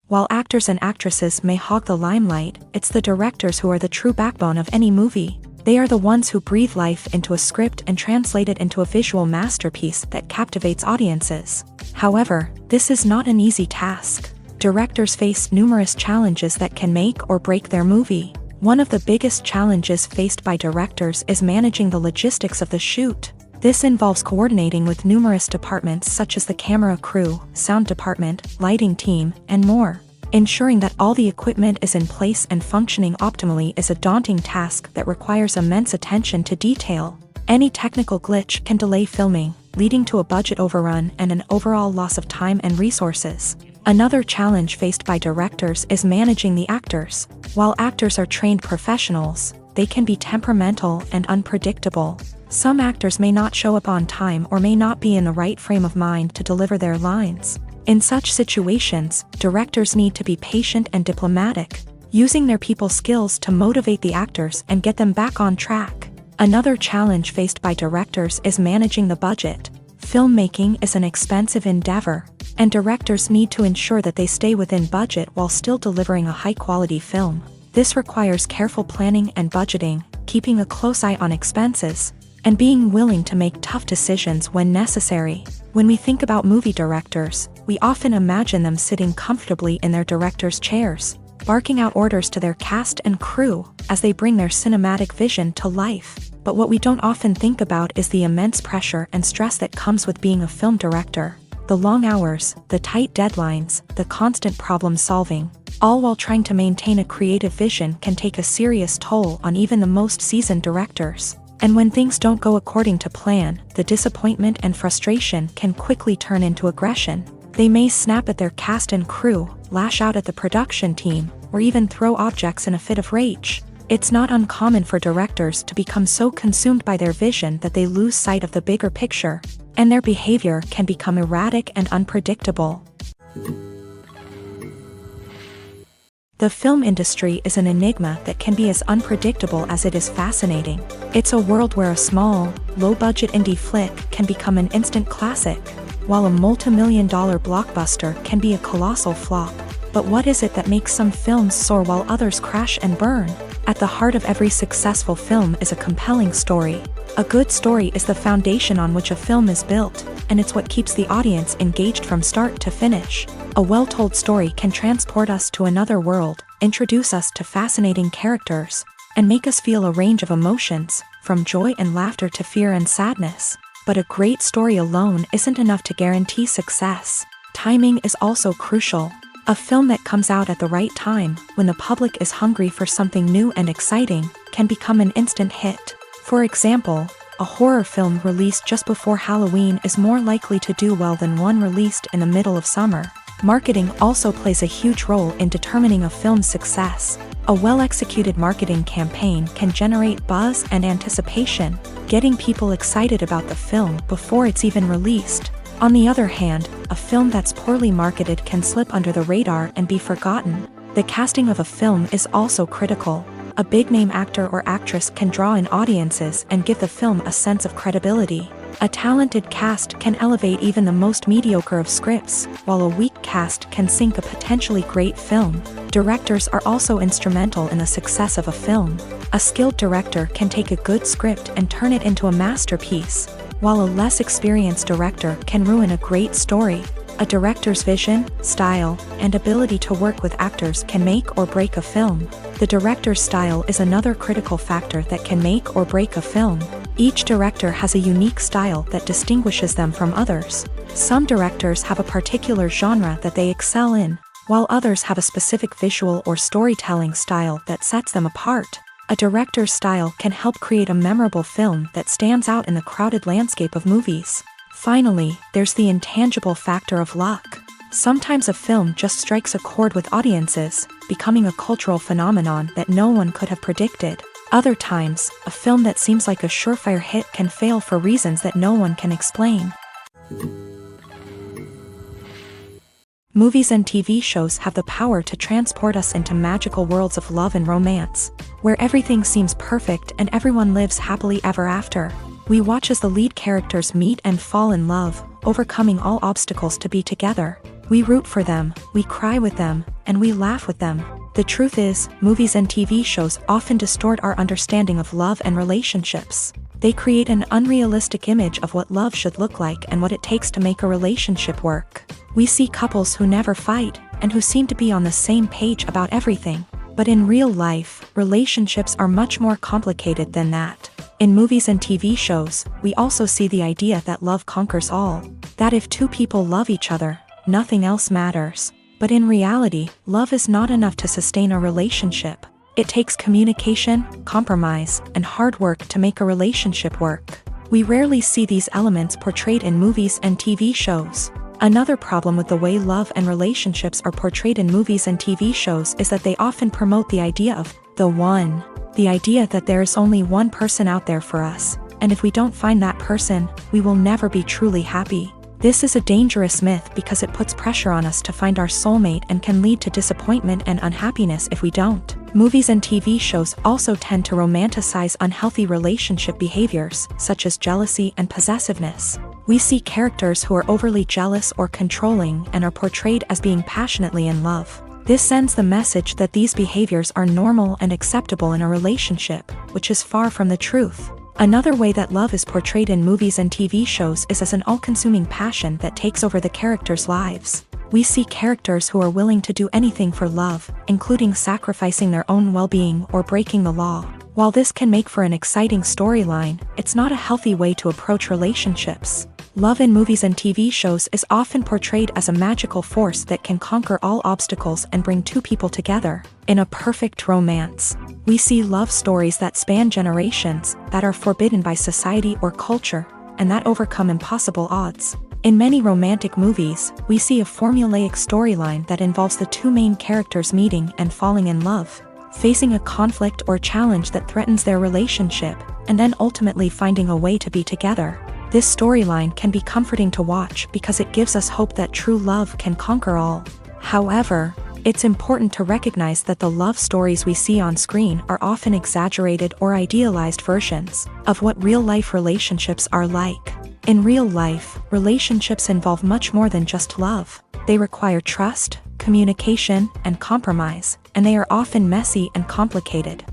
While actors and actresses may hog the limelight, it's the directors who are the true backbone of any movie. They are the ones who breathe life into a script and translate it into a visual masterpiece that captivates audiences. However, this is not an easy task. Directors face numerous challenges that can make or break their movie. One of the biggest challenges faced by directors is managing the logistics of the shoot. This involves coordinating with numerous departments such as the camera crew, sound department, lighting team, and more. Ensuring that all the equipment is in place and functioning optimally is a daunting task that requires immense attention to detail. Any technical glitch can delay filming, leading to a budget overrun and an overall loss of time and resources. Another challenge faced by directors is managing the actors. While actors are trained professionals, they can be temperamental and unpredictable. Some actors may not show up on time or may not be in the right frame of mind to deliver their lines. In such situations, directors need to be patient and diplomatic, using their people skills to motivate the actors and get them back on track. Another challenge faced by directors is managing the budget. Filmmaking is an expensive endeavor, and directors need to ensure that they stay within budget while still delivering a high-quality film. This requires careful planning and budgeting, keeping a close eye on expenses, and being willing to make tough decisions when necessary. When we think about movie directors, we often imagine them sitting comfortably in their director's chairs, barking out orders to their cast and crew as they bring their cinematic vision to life. But what we don't often think about is the immense pressure and stress that comes with being a film director. The long hours, the tight deadlines, the constant problem solving, all while trying to maintain a creative vision can take a serious toll on even the most seasoned directors. And when things don't go according to plan, the disappointment and frustration can quickly turn into aggression. They may snap at their cast and crew, lash out at the production team, or even throw objects in a fit of rage. It's not uncommon for directors to become so consumed by their vision that they lose sight of the bigger picture, and their behavior can become erratic and unpredictable. The film industry is an enigma that can be as unpredictable as it is fascinating. It's a world where a small, low-budget indie flick can become an instant classic, while a multi-million-dollar blockbuster can be a colossal flop. But what is it that makes some films soar while others crash and burn? At the heart of every successful film is a compelling story. A good story is the foundation on which a film is built, and it's what keeps the audience engaged from start to finish. A well-told story can transport us to another world, introduce us to fascinating characters, and make us feel a range of emotions, from joy and laughter to fear and sadness. But a great story alone isn't enough to guarantee success. Timing is also crucial. A film that comes out at the right time, when the public is hungry for something new and exciting, can become an instant hit. For example, a horror film released just before Halloween is more likely to do well than one released in the middle of summer. Marketing also plays a huge role in determining a film's success. A well-executed marketing campaign can generate buzz and anticipation, getting people excited about the film before it's even released. On the other hand, a film that's poorly marketed can slip under the radar and be forgotten. The casting of a film is also critical. A big-name actor or actress can draw in audiences and give the film a sense of credibility. A talented cast can elevate even the most mediocre of scripts, while a weak cast can sink a potentially great film. Directors are also instrumental in the success of a film. A skilled director can take a good script and turn it into a masterpiece, while a less experienced director can ruin a great story. A director's vision, style, and ability to work with actors can make or break a film. The director's style is another critical factor that can make or break a film. Each director has a unique style that distinguishes them from others. Some directors have a particular genre that they excel in, while others have a specific visual or storytelling style that sets them apart. A director's style can help create a memorable film that stands out in the crowded landscape of movies. Finally, there's the intangible factor of luck. Sometimes a film just strikes a chord with audiences, becoming a cultural phenomenon that no one could have predicted. Other times, a film that seems like a surefire hit can fail for reasons that no one can explain. Movies and TV shows have the power to transport us into magical worlds of love and romance, where everything seems perfect and everyone lives happily ever after. We watch as the lead characters meet and fall in love, overcoming all obstacles to be together. We root for them, we cry with them, and we laugh with them. The truth is, movies and TV shows often distort our understanding of love and relationships. They create an unrealistic image of what love should look like and what it takes to make a relationship work. We see couples who never fight, and who seem to be on the same page about everything. But in real life, relationships are much more complicated than that. In movies and TV shows, we also see the idea that love conquers all. That if two people love each other, nothing else matters. But in reality, love is not enough to sustain a relationship. It takes communication, compromise, and hard work to make a relationship work. We rarely see these elements portrayed in movies and TV shows. Another problem with the way love and relationships are portrayed in movies and TV shows is that they often promote the idea of the one. The idea that there is only one person out there for us, and if we don't find that person, we will never be truly happy. This is a dangerous myth because it puts pressure on us to find our soulmate and can lead to disappointment and unhappiness if we don't. Movies and TV shows also tend to romanticize unhealthy relationship behaviors, such as jealousy and possessiveness. We see characters who are overly jealous or controlling and are portrayed as being passionately in love. This sends the message that these behaviors are normal and acceptable in a relationship, which is far from the truth. Another way that love is portrayed in movies and TV shows is as an all-consuming passion that takes over the characters' lives. We see characters who are willing to do anything for love, including sacrificing their own well-being or breaking the law. While this can make for an exciting storyline, it's not a healthy way to approach relationships. Love in movies and TV shows is often portrayed as a magical force that can conquer all obstacles and bring two people together. In a perfect romance, we see love stories that span generations, that are forbidden by society or culture, and that overcome impossible odds. In many romantic movies, we see a formulaic storyline that involves the two main characters meeting and falling in love, facing a conflict or challenge that threatens their relationship, and then ultimately finding a way to be together. This storyline can be comforting to watch because it gives us hope that true love can conquer all. However, it's important to recognize that the love stories we see on screen are often exaggerated or idealized versions of what real-life relationships are like. In real life, relationships involve much more than just love. They require trust, communication, and compromise, and they are often messy and complicated.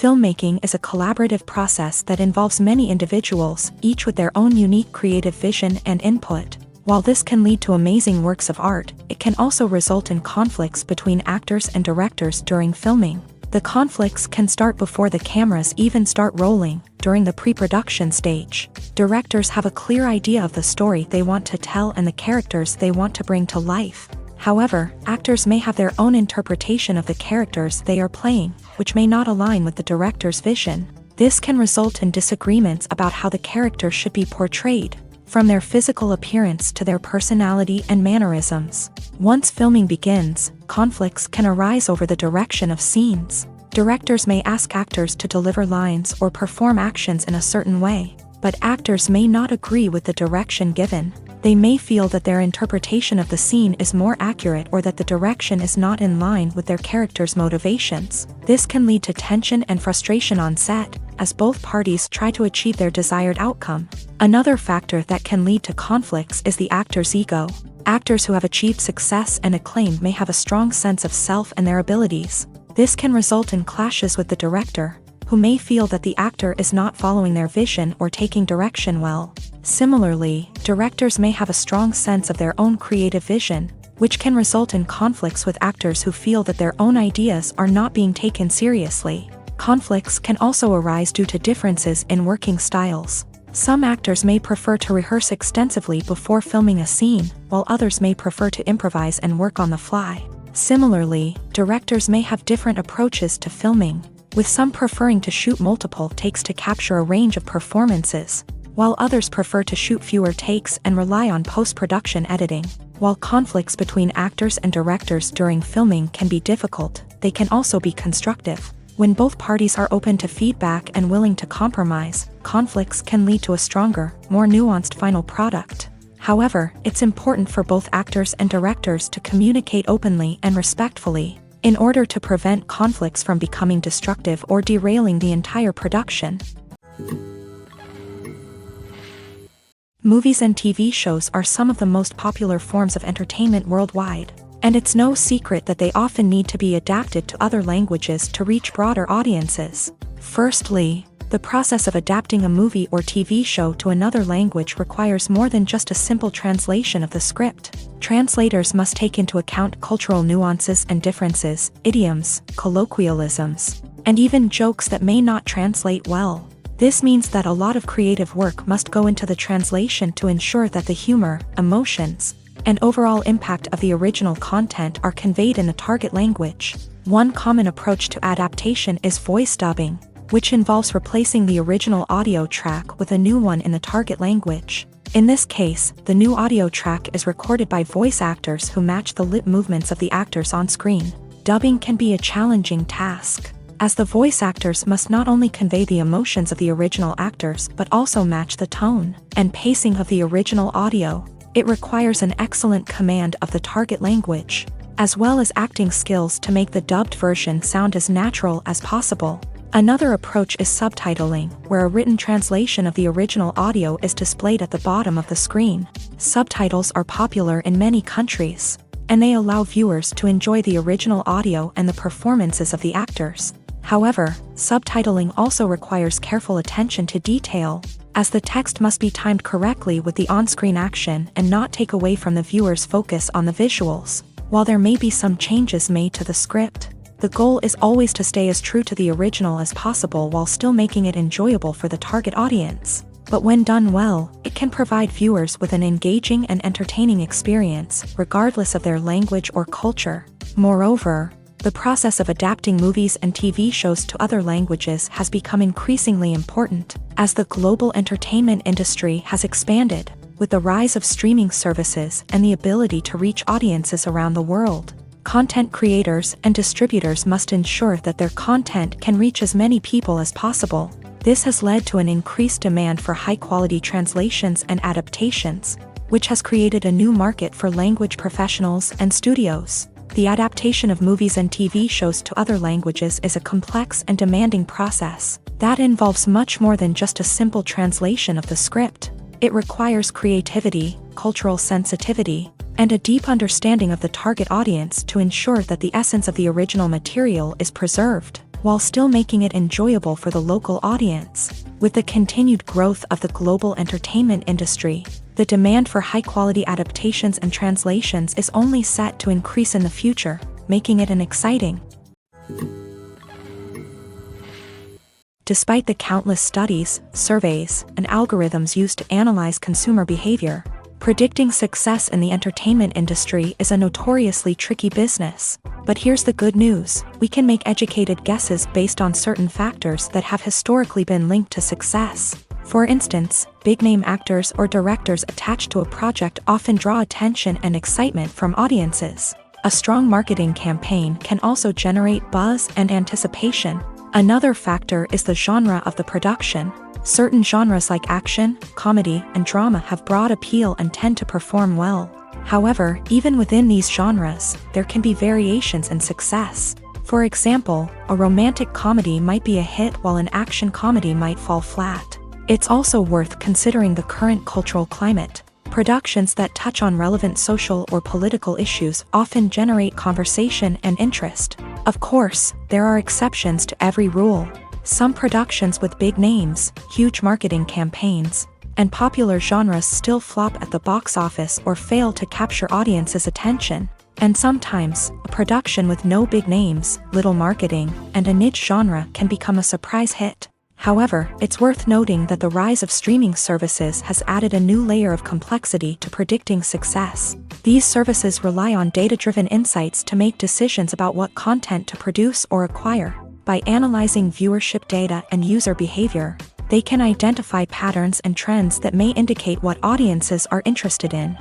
Filmmaking is a collaborative process that involves many individuals, each with their own unique creative vision and input. While this can lead to amazing works of art, it can also result in conflicts between actors and directors during filming. The conflicts can start before the cameras even start rolling, during the pre-production stage. Directors have a clear idea of the story they want to tell and the characters they want to bring to life. However, actors may have their own interpretation of the characters they are playing, which may not align with the director's vision. This can result in disagreements about how the characters should be portrayed, from their physical appearance to their personality and mannerisms. Once filming begins, conflicts can arise over the direction of scenes. Directors may ask actors to deliver lines or perform actions in a certain way, but actors may not agree with the direction given. They may feel that their interpretation of the scene is more accurate or that the direction is not in line with their character's motivations. This can lead to tension and frustration on set, as both parties try to achieve their desired outcome. Another factor that can lead to conflicts is the actor's ego. Actors who have achieved success and acclaim may have a strong sense of self and their abilities. This can result in clashes with the director, who may feel that the actor is not following their vision or taking direction well. Similarly, directors may have a strong sense of their own creative vision, which can result in conflicts with actors who feel that their own ideas are not being taken seriously. Conflicts can also arise due to differences in working styles. Some actors may prefer to rehearse extensively before filming a scene, while others may prefer to improvise and work on the fly. Similarly, directors may have different approaches to filming, with some preferring to shoot multiple takes to capture a range of performances, while others prefer to shoot fewer takes and rely on post-production editing. While conflicts between actors and directors during filming can be difficult, they can also be constructive. When both parties are open to feedback and willing to compromise, conflicts can lead to a stronger, more nuanced final product. However, it's important for both actors and directors to communicate openly and respectfully, in order to prevent conflicts from becoming destructive or derailing the entire production. Movies and TV shows are some of the most popular forms of entertainment worldwide, and it's no secret that they often need to be adapted to other languages to reach broader audiences. Firstly, the process of adapting a movie or TV show to another language requires more than just a simple translation of the script. Translators must take into account cultural nuances and differences, idioms, colloquialisms, and even jokes that may not translate well. This means that a lot of creative work must go into the translation to ensure that the humor, emotions, and overall impact of the original content are conveyed in the target language. One common approach to adaptation is voice dubbing, which involves replacing the original audio track with a new one in the target language. In this case, the new audio track is recorded by voice actors who match the lip movements of the actors on screen. Dubbing can be a challenging task, as the voice actors must not only convey the emotions of the original actors but also match the tone and pacing of the original audio. It requires an excellent command of the target language, as well as acting skills to make the dubbed version sound as natural as possible. Another approach is subtitling, where a written translation of the original audio is displayed at the bottom of the screen. Subtitles are popular in many countries, and they allow viewers to enjoy the original audio and the performances of the actors. However, subtitling also requires careful attention to detail, as the text must be timed correctly with the on-screen action and not take away from the viewer's focus on the visuals. While there may be some changes made to the script, the goal is always to stay as true to the original as possible while still making it enjoyable for the target audience. But when done well, it can provide viewers with an engaging and entertaining experience, regardless of their language or culture. Moreover, the process of adapting movies and TV shows to other languages has become increasingly important, as the global entertainment industry has expanded, with the rise of streaming services and the ability to reach audiences around the world. Content creators and distributors must ensure that their content can reach as many people as possible. This has led to an increased demand for high-quality translations and adaptations, which has created a new market for language professionals and studios. The adaptation of movies and TV shows to other languages is a complex and demanding process that involves much more than just a simple translation of the script. It requires creativity, cultural sensitivity, and a deep understanding of the target audience to ensure that the essence of the original material is preserved, while still making it enjoyable for the local audience. With the continued growth of the global entertainment industry, the demand for high-quality adaptations and translations is only set to increase in the future, making it an exciting. Despite the countless studies, surveys, and algorithms used to analyze consumer behavior, predicting success in the entertainment industry is a notoriously tricky business. But here's the good news: we can make educated guesses based on certain factors that have historically been linked to success. For instance, big-name actors or directors attached to a project often draw attention and excitement from audiences. A strong marketing campaign can also generate buzz and anticipation. Another factor is the genre of the production. Certain genres like action, comedy, and drama have broad appeal and tend to perform well. However, even within these genres, there can be variations in success. For example, a romantic comedy might be a hit while an action comedy might fall flat. It's also worth considering the current cultural climate. Productions that touch on relevant social or political issues often generate conversation and interest. Of course, there are exceptions to every rule. Some productions with big names, huge marketing campaigns, and popular genres still flop at the box office or fail to capture audiences' attention. And sometimes, a production with no big names, little marketing, and a niche genre can become a surprise hit. However, it's worth noting that the rise of streaming services has added a new layer of complexity to predicting success. These services rely on data-driven insights to make decisions about what content to produce or acquire. By analyzing viewership data and user behavior, they can identify patterns and trends that may indicate what audiences are interested in.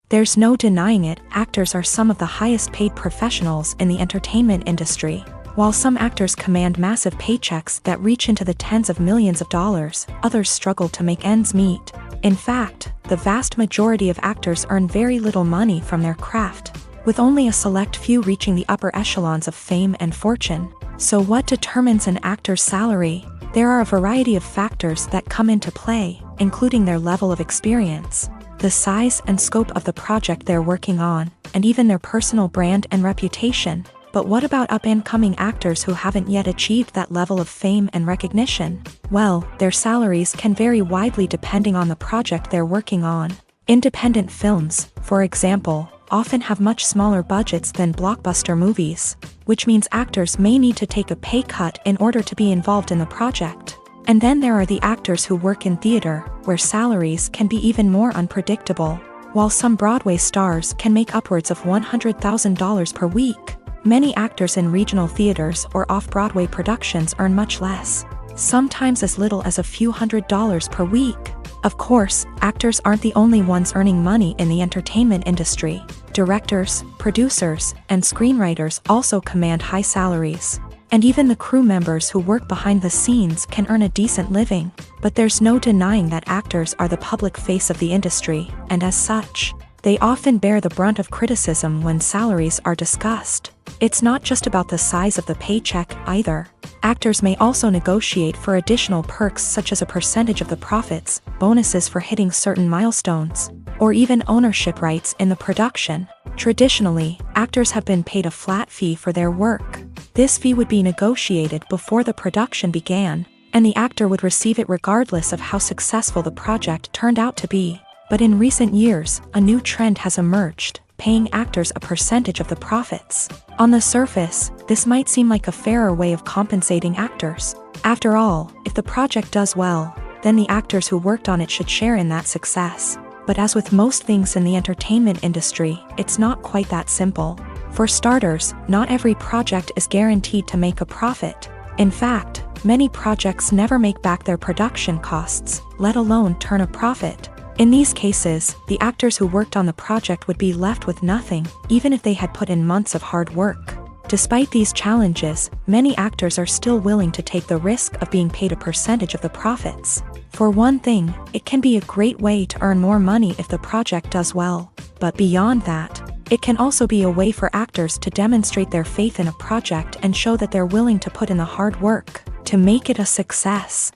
There's no denying it, actors are some of the highest paid professionals in the entertainment industry. While some actors command massive paychecks that reach into the tens of millions of dollars, others struggle to make ends meet. In fact, the vast majority of actors earn very little money from their craft, with only a select few reaching the upper echelons of fame and fortune. So what determines an actor's salary? There are a variety of factors that come into play, including their level of experience, the size and scope of the project they're working on, and even their personal brand and reputation. But what about up-and-coming actors who haven't yet achieved that level of fame and recognition? Well, their salaries can vary widely depending on the project they're working on. Independent films, for example, often have much smaller budgets than blockbuster movies, which means actors may need to take a pay cut in order to be involved in the project. And then there are the actors who work in theater, where salaries can be even more unpredictable. While some Broadway stars can make upwards of $100,000 per week, many actors in regional theaters or off-Broadway productions earn much less, sometimes as little as a few $100s per week. Of course, actors aren't the only ones earning money in the entertainment industry. Directors, producers, and screenwriters also command high salaries. And even the crew members who work behind the scenes can earn a decent living. But there's no denying that actors are the public face of the industry, and as such, they often bear the brunt of criticism when salaries are discussed. It's not just about the size of the paycheck, either. Actors may also negotiate for additional perks such as a percentage of the profits, bonuses for hitting certain milestones, or even ownership rights in the production. Traditionally, actors have been paid a flat fee for their work. This fee would be negotiated before the production began, and the actor would receive it regardless of how successful the project turned out to be. But in recent years, a new trend has emerged, paying actors a percentage of the profits. On the surface, this might seem like a fairer way of compensating actors. After all, if the project does well, then the actors who worked on it should share in that success. But as with most things in the entertainment industry, it's not quite that simple. For starters, not every project is guaranteed to make a profit. In fact, many projects never make back their production costs, let alone turn a profit. In these cases, the actors who worked on the project would be left with nothing, even if they had put in months of hard work. Despite these challenges, many actors are still willing to take the risk of being paid a percentage of the profits. For one thing, it can be a great way to earn more money if the project does well. But beyond that, it can also be a way for actors to demonstrate their faith in a project and show that they're willing to put in the hard work to make it a success.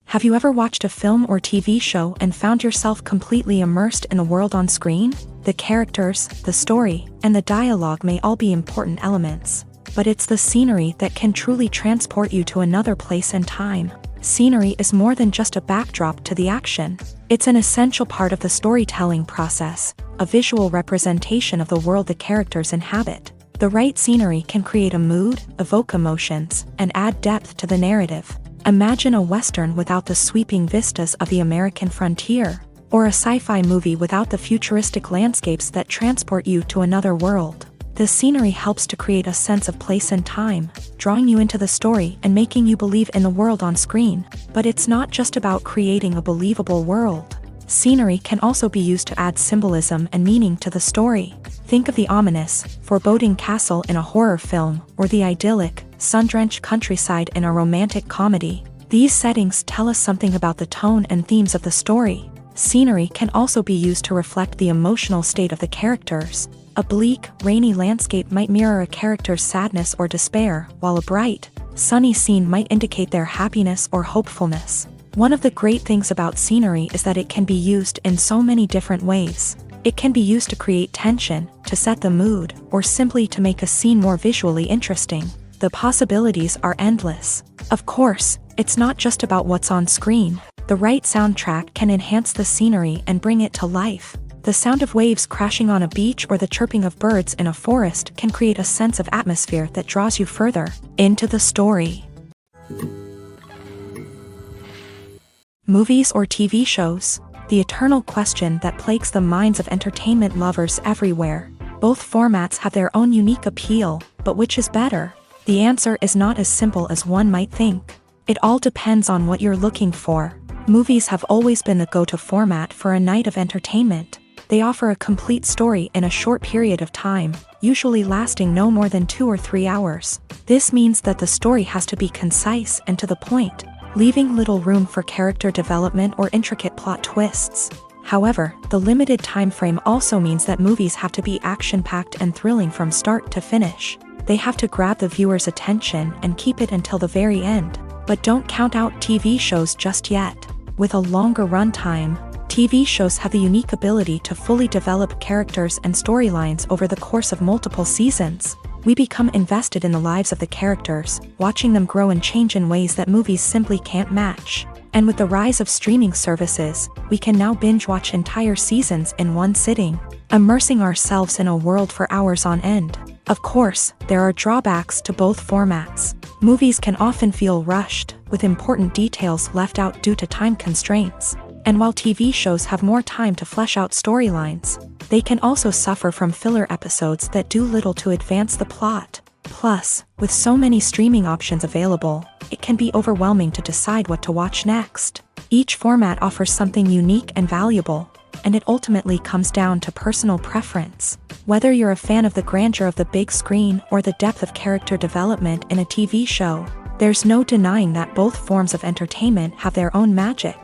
Have you ever watched a film or TV show and found yourself completely immersed in the world on screen? The characters, the story, and the dialogue may all be important elements, but it's the scenery that can truly transport you to another place and time. Scenery is more than just a backdrop to the action. It's an essential part of the storytelling process, a visual representation of the world the characters inhabit. The right scenery can create a mood, evoke emotions, and add depth to the narrative. Imagine a Western without the sweeping vistas of the American frontier, or a sci-fi movie without the futuristic landscapes that transport you to another world. The scenery helps to create a sense of place and time, drawing you into the story and making you believe in the world on screen. But it's not just about creating a believable world. Scenery can also be used to add symbolism and meaning to the story. Think of the ominous, foreboding castle in a horror film, or the idyllic, sun-drenched countryside in a romantic comedy. These settings tell us something about the tone and themes of the story. Scenery can also be used to reflect the emotional state of the characters. A bleak, rainy landscape might mirror a character's sadness or despair, while a bright, sunny scene might indicate their happiness or hopefulness. One of the great things about scenery is that it can be used in so many different ways. It can be used to create tension, to set the mood, or simply to make a scene more visually interesting. The possibilities are endless. Of course, it's not just about what's on screen. The right soundtrack can enhance the scenery and bring it to life. The sound of waves crashing on a beach or the chirping of birds in a forest can create a sense of atmosphere that draws you further into the story. Movies or TV shows? The eternal question that plagues the minds of entertainment lovers everywhere. Both formats have their own unique appeal, but which is better? The answer is not as simple as one might think. It all depends on what you're looking for. Movies have always been the go-to format for a night of entertainment. They offer a complete story in a short period of time, usually lasting no more than 2 or 3 hours. This means that the story has to be concise and to the point, leaving little room for character development or intricate plot twists. However, the limited time frame also means that movies have to be action-packed and thrilling from start to finish. They have to grab the viewer's attention and keep it until the very end. But don't count out TV shows just yet. With a longer runtime, TV shows have the unique ability to fully develop characters and storylines over the course of multiple seasons. We become invested in the lives of the characters, watching them grow and change in ways that movies simply can't match. And with the rise of streaming services, we can now binge-watch entire seasons in one sitting, immersing ourselves in a world for hours on end. Of course, there are drawbacks to both formats. Movies can often feel rushed, with important details left out due to time constraints. And while TV shows have more time to flesh out storylines, they can also suffer from filler episodes that do little to advance the plot. Plus, with so many streaming options available, it can be overwhelming to decide what to watch next. Each format offers something unique and valuable, and it ultimately comes down to personal preference. Whether you're a fan of the grandeur of the big screen or the depth of character development in a TV show, there's no denying that both forms of entertainment have their own magic.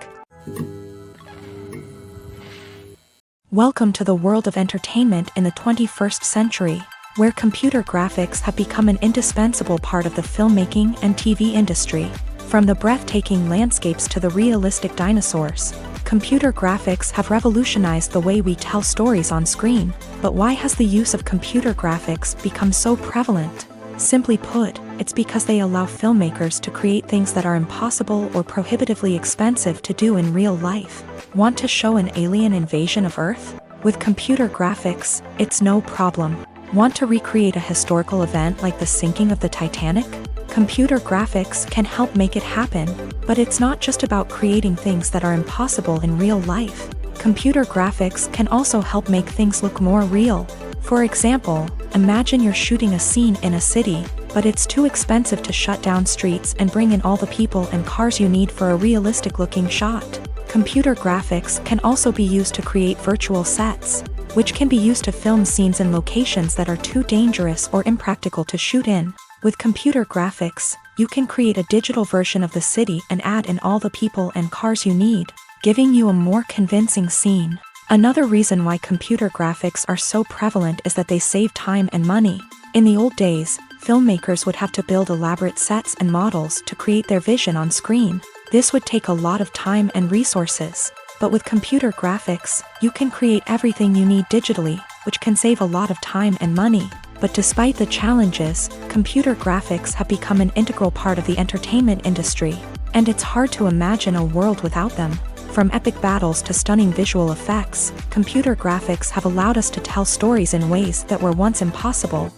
Welcome to the world of entertainment in the 21st century, where computer graphics have become an indispensable part of the filmmaking and TV industry. From the breathtaking landscapes to the realistic dinosaurs, computer graphics have revolutionized the way we tell stories on screen. But why has the use of computer graphics become so prevalent? Simply put, it's because they allow filmmakers to create things that are impossible or prohibitively expensive to do in real life. Want to show an alien invasion of Earth? With computer graphics, it's no problem. Want to recreate a historical event like the sinking of the Titanic? Computer graphics can help make it happen, but it's not just about creating things that are impossible in real life. Computer graphics can also help make things look more real. For example, imagine you're shooting a scene in a city, but it's too expensive to shut down streets and bring in all the people and cars you need for a realistic-looking shot. Computer graphics can also be used to create virtual sets, which can be used to film scenes in locations that are too dangerous or impractical to shoot in. With computer graphics, you can create a digital version of the city and add in all the people and cars you need, giving you a more convincing scene. Another reason why computer graphics are so prevalent is that they save time and money. In the old days, filmmakers would have to build elaborate sets and models to create their vision on screen. This would take a lot of time and resources. But with computer graphics, you can create everything you need digitally, which can save a lot of time and money. But despite the challenges, computer graphics have become an integral part of the entertainment industry, and it's hard to imagine a world without them. From epic battles to stunning visual effects, computer graphics have allowed us to tell stories in ways that were once impossible.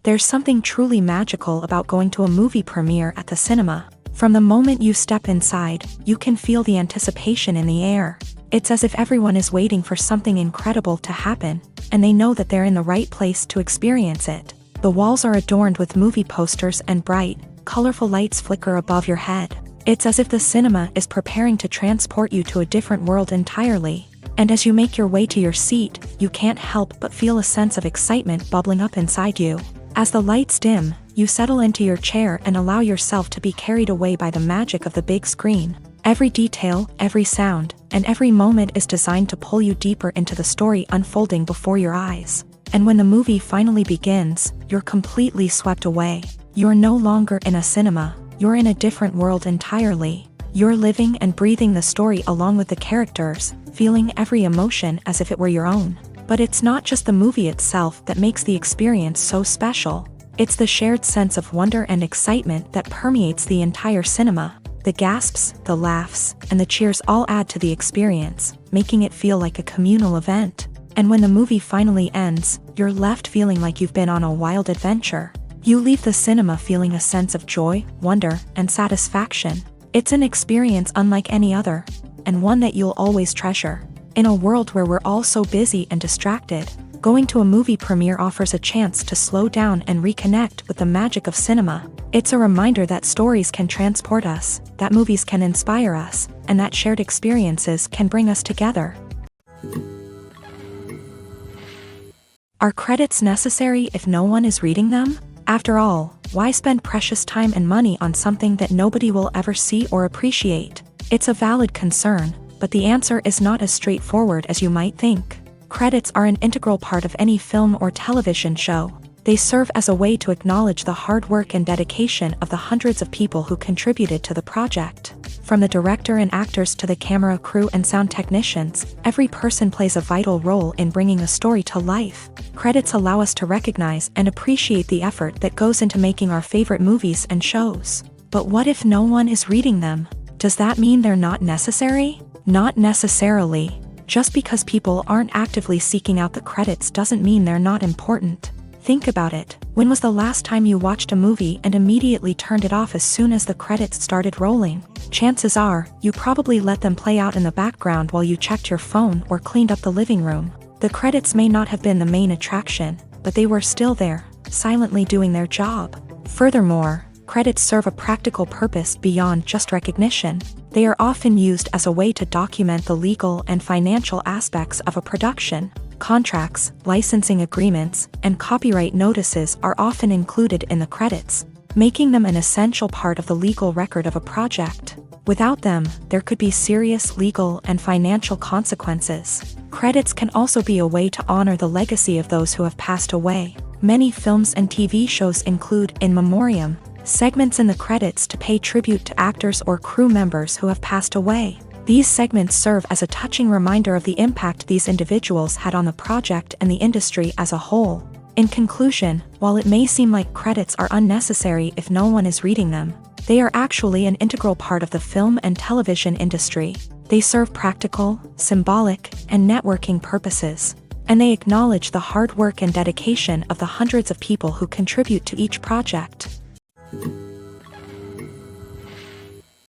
There's something truly magical about going to a movie premiere at the cinema. From the moment you step inside, you can feel the anticipation in the air. It's as if everyone is waiting for something incredible to happen, and they know that they're in the right place to experience it. The walls are adorned with movie posters and bright, colorful lights flicker above your head. It's as if the cinema is preparing to transport you to a different world entirely. And as you make your way to your seat, you can't help but feel a sense of excitement bubbling up inside you. As the lights dim, you settle into your chair and allow yourself to be carried away by the magic of the big screen. Every detail, every sound, and every moment is designed to pull you deeper into the story unfolding before your eyes. And when the movie finally begins, you're completely swept away. You're no longer in a cinema, you're in a different world entirely. You're living and breathing the story along with the characters, feeling every emotion as if it were your own. But it's not just the movie itself that makes the experience so special. It's the shared sense of wonder and excitement that permeates the entire cinema. The gasps, the laughs, and the cheers all add to the experience, making it feel like a communal event. And when the movie finally ends, you're left feeling like you've been on a wild adventure. You leave the cinema feeling a sense of joy, wonder, and satisfaction. It's an experience unlike any other, and one that you'll always treasure. In a world where we're all so busy and distracted, going to a movie premiere offers a chance to slow down and reconnect with the magic of cinema. It's a reminder that stories can transport us, that movies can inspire us, and that shared experiences can bring us together. Are credits necessary if no one is reading them? After all, why spend precious time and money on something that nobody will ever see or appreciate? It's a valid concern, but the answer is not as straightforward as you might think. Credits are an integral part of any film or television show. They serve as a way to acknowledge the hard work and dedication of the hundreds of people who contributed to the project. From the director and actors to the camera crew and sound technicians, every person plays a vital role in bringing a story to life. Credits allow us to recognize and appreciate the effort that goes into making our favorite movies and shows. But what if no one is reading them? Does that mean they're not necessary? Not necessarily. Just because people aren't actively seeking out the credits doesn't mean they're not important. Think about it. When was the last time you watched a movie and immediately turned it off as soon as the credits started rolling? Chances are, you probably let them play out in the background while you checked your phone or cleaned up the living room. The credits may not have been the main attraction, but they were still there, silently doing their job. Furthermore, credits serve a practical purpose beyond just recognition. They are often used as a way to document the legal and financial aspects of a production. Contracts, licensing agreements, and copyright notices are often included in the credits, making them an essential part of the legal record of a project. Without them, there could be serious legal and financial consequences. Credits can also be a way to honor the legacy of those who have passed away. Many films and TV shows include in memoriam segments in the credits to pay tribute to actors or crew members who have passed away. These segments serve as a touching reminder of the impact these individuals had on the project and the industry as a whole. In conclusion, while it may seem like credits are unnecessary if no one is reading them, they are actually an integral part of the film and television industry. They serve practical, symbolic, and networking purposes, and they acknowledge the hard work and dedication of the hundreds of people who contribute to each project.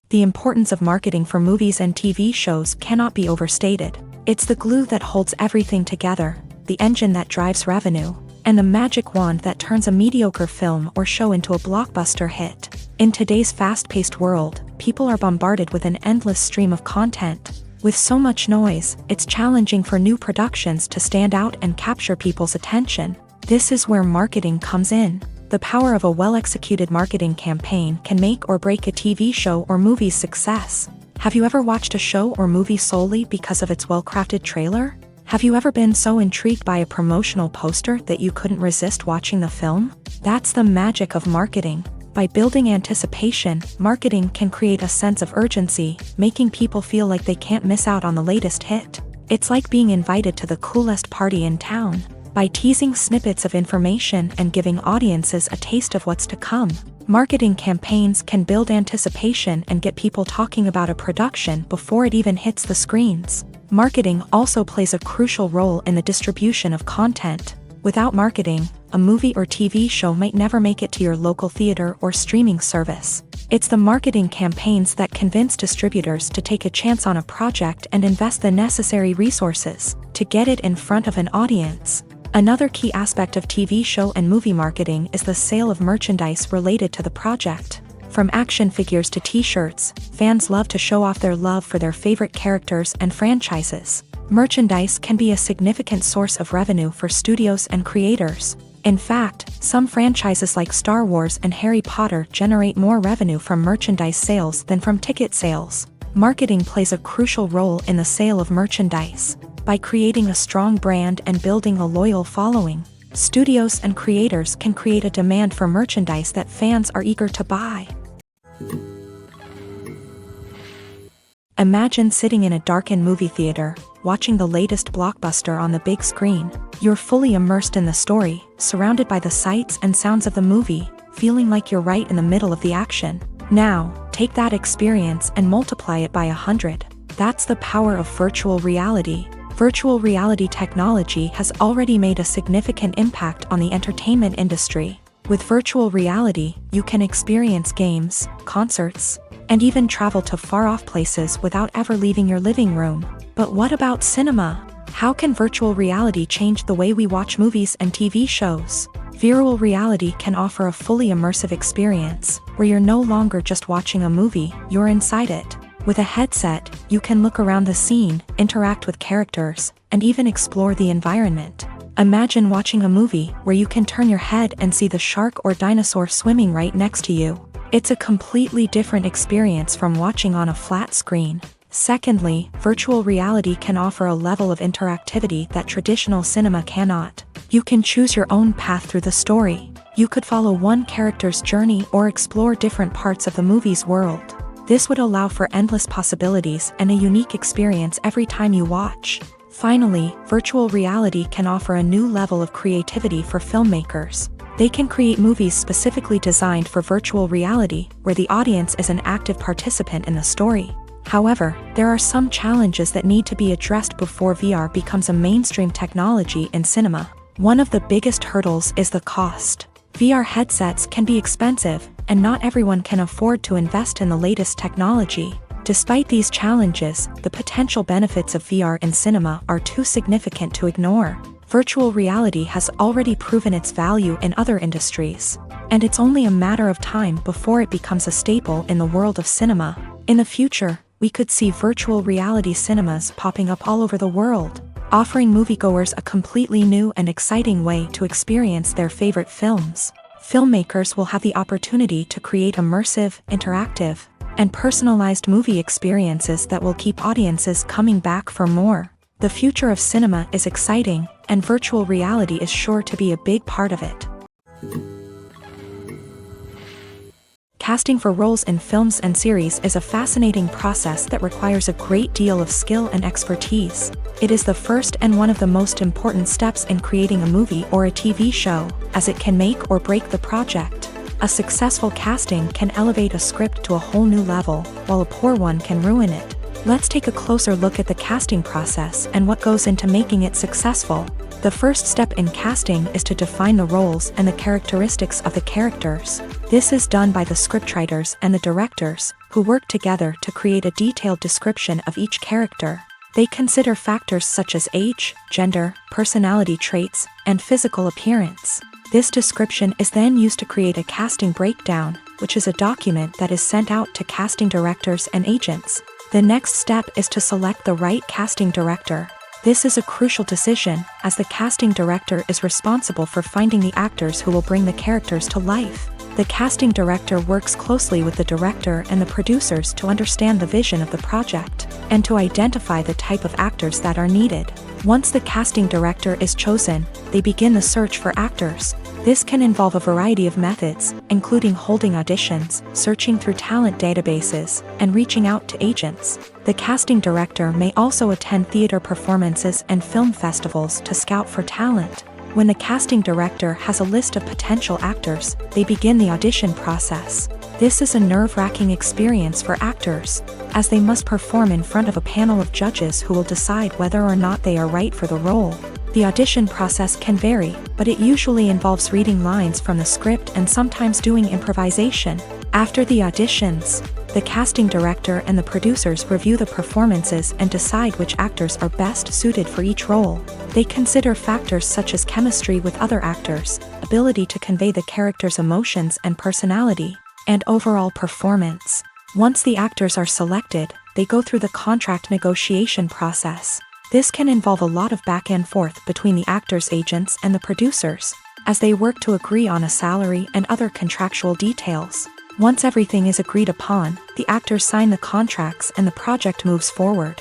The importance of marketing for movies and TV shows cannot be overstated. It's the glue that holds everything together, the engine that drives revenue, and the magic wand that turns a mediocre film or show into a blockbuster hit. In today's fast-paced world, people are bombarded with an endless stream of content. With so much noise, it's challenging for new productions to stand out and capture people's attention. This is where marketing comes in. The power of a well-executed marketing campaign can make or break a TV show or movie's success. Have you ever watched a show or movie solely because of its well-crafted trailer? Have you ever been so intrigued by a promotional poster that you couldn't resist watching the film? That's the magic of marketing. By building anticipation, marketing can create a sense of urgency, making people feel like they can't miss out on the latest hit. It's like being invited to the coolest party in town. By teasing snippets of information and giving audiences a taste of what's to come, marketing campaigns can build anticipation and get people talking about a production before it even hits the screens. Marketing also plays a crucial role in the distribution of content. Without marketing, a movie or TV show might never make it to your local theater or streaming service. It's the marketing campaigns that convince distributors to take a chance on a project and invest the necessary resources to get it in front of an audience. Another key aspect of TV show and movie marketing is the sale of merchandise related to the project. From action figures to t-shirts, fans love to show off their love for their favorite characters and franchises. Merchandise can be a significant source of revenue for studios and creators. In fact, some franchises like Star Wars and Harry Potter generate more revenue from merchandise sales than from ticket sales. Marketing plays a crucial role in the sale of merchandise. By creating a strong brand and building a loyal following, studios and creators can create a demand for merchandise that fans are eager to buy. Imagine sitting in a darkened movie theater, watching the latest blockbuster on the big screen. You're fully immersed in the story, surrounded by the sights and sounds of the movie, feeling like you're right in the middle of the action. Now, take that experience and multiply it by 100. That's the power of virtual reality. Virtual reality technology has already made a significant impact on the entertainment industry. With virtual reality, you can experience games, concerts, and even travel to far-off places without ever leaving your living room. But what about cinema? How can virtual reality change the way we watch movies and TV shows? Virtual reality can offer a fully immersive experience, where you're no longer just watching a movie, you're inside it. With a headset, you can look around the scene, interact with characters, and even explore the environment. Imagine watching a movie where you can turn your head and see the shark or dinosaur swimming right next to you. It's a completely different experience from watching on a flat screen. Secondly, virtual reality can offer a level of interactivity that traditional cinema cannot. You can choose your own path through the story. You could follow one character's journey or explore different parts of the movie's world. This would allow for endless possibilities and a unique experience every time you watch. Finally, virtual reality can offer a new level of creativity for filmmakers. They can create movies specifically designed for virtual reality, where the audience is an active participant in the story. However, there are some challenges that need to be addressed before VR becomes a mainstream technology in cinema. One of the biggest hurdles is the cost. VR headsets can be expensive, and not everyone can afford to invest in the latest technology. Despite these challenges, the potential benefits of VR in cinema are too significant to ignore. Virtual reality has already proven its value in other industries, and it's only a matter of time before it becomes a staple in the world of cinema. In the future, we could see virtual reality cinemas popping up all over the world, offering moviegoers a completely new and exciting way to experience their favorite films. Filmmakers will have the opportunity to create immersive, interactive, and personalized movie experiences that will keep audiences coming back for more. The future of cinema is exciting, and virtual reality is sure to be a big part of it. Casting for roles in films and series is a fascinating process that requires a great deal of skill and expertise. It is the first and one of the most important steps in creating a movie or a TV show, as it can make or break the project. A successful casting can elevate a script to a whole new level, while a poor one can ruin it. Let's take a closer look at the casting process and what goes into making it successful. The first step in casting is to define the roles and the characteristics of the characters. This is done by the scriptwriters and the directors, who work together to create a detailed description of each character. They consider factors such as age, gender, personality traits, and physical appearance. This description is then used to create a casting breakdown, which is a document that is sent out to casting directors and agents. The next step is to select the right casting director. This is a crucial decision, as the casting director is responsible for finding the actors who will bring the characters to life. The casting director works closely with the director and the producers to understand the vision of the project, and to identify the type of actors that are needed. Once the casting director is chosen, they begin the search for actors. This can involve a variety of methods, including holding auditions, searching through talent databases, and reaching out to agents. The casting director may also attend theater performances and film festivals to scout for talent. When the casting director has a list of potential actors, they begin the audition process. This is a nerve-wracking experience for actors, as they must perform in front of a panel of judges who will decide whether or not they are right for the role. The audition process can vary, but it usually involves reading lines from the script and sometimes doing improvisation. After the auditions, the casting director and the producers review the performances and decide which actors are best suited for each role. They consider factors such as chemistry with other actors, ability to convey the character's emotions and personality, and overall performance. Once the actors are selected, they go through the contract negotiation process. This can involve a lot of back and forth between the actors' agents and the producers, as they work to agree on a salary and other contractual details. Once everything is agreed upon, the actors sign the contracts and the project moves forward.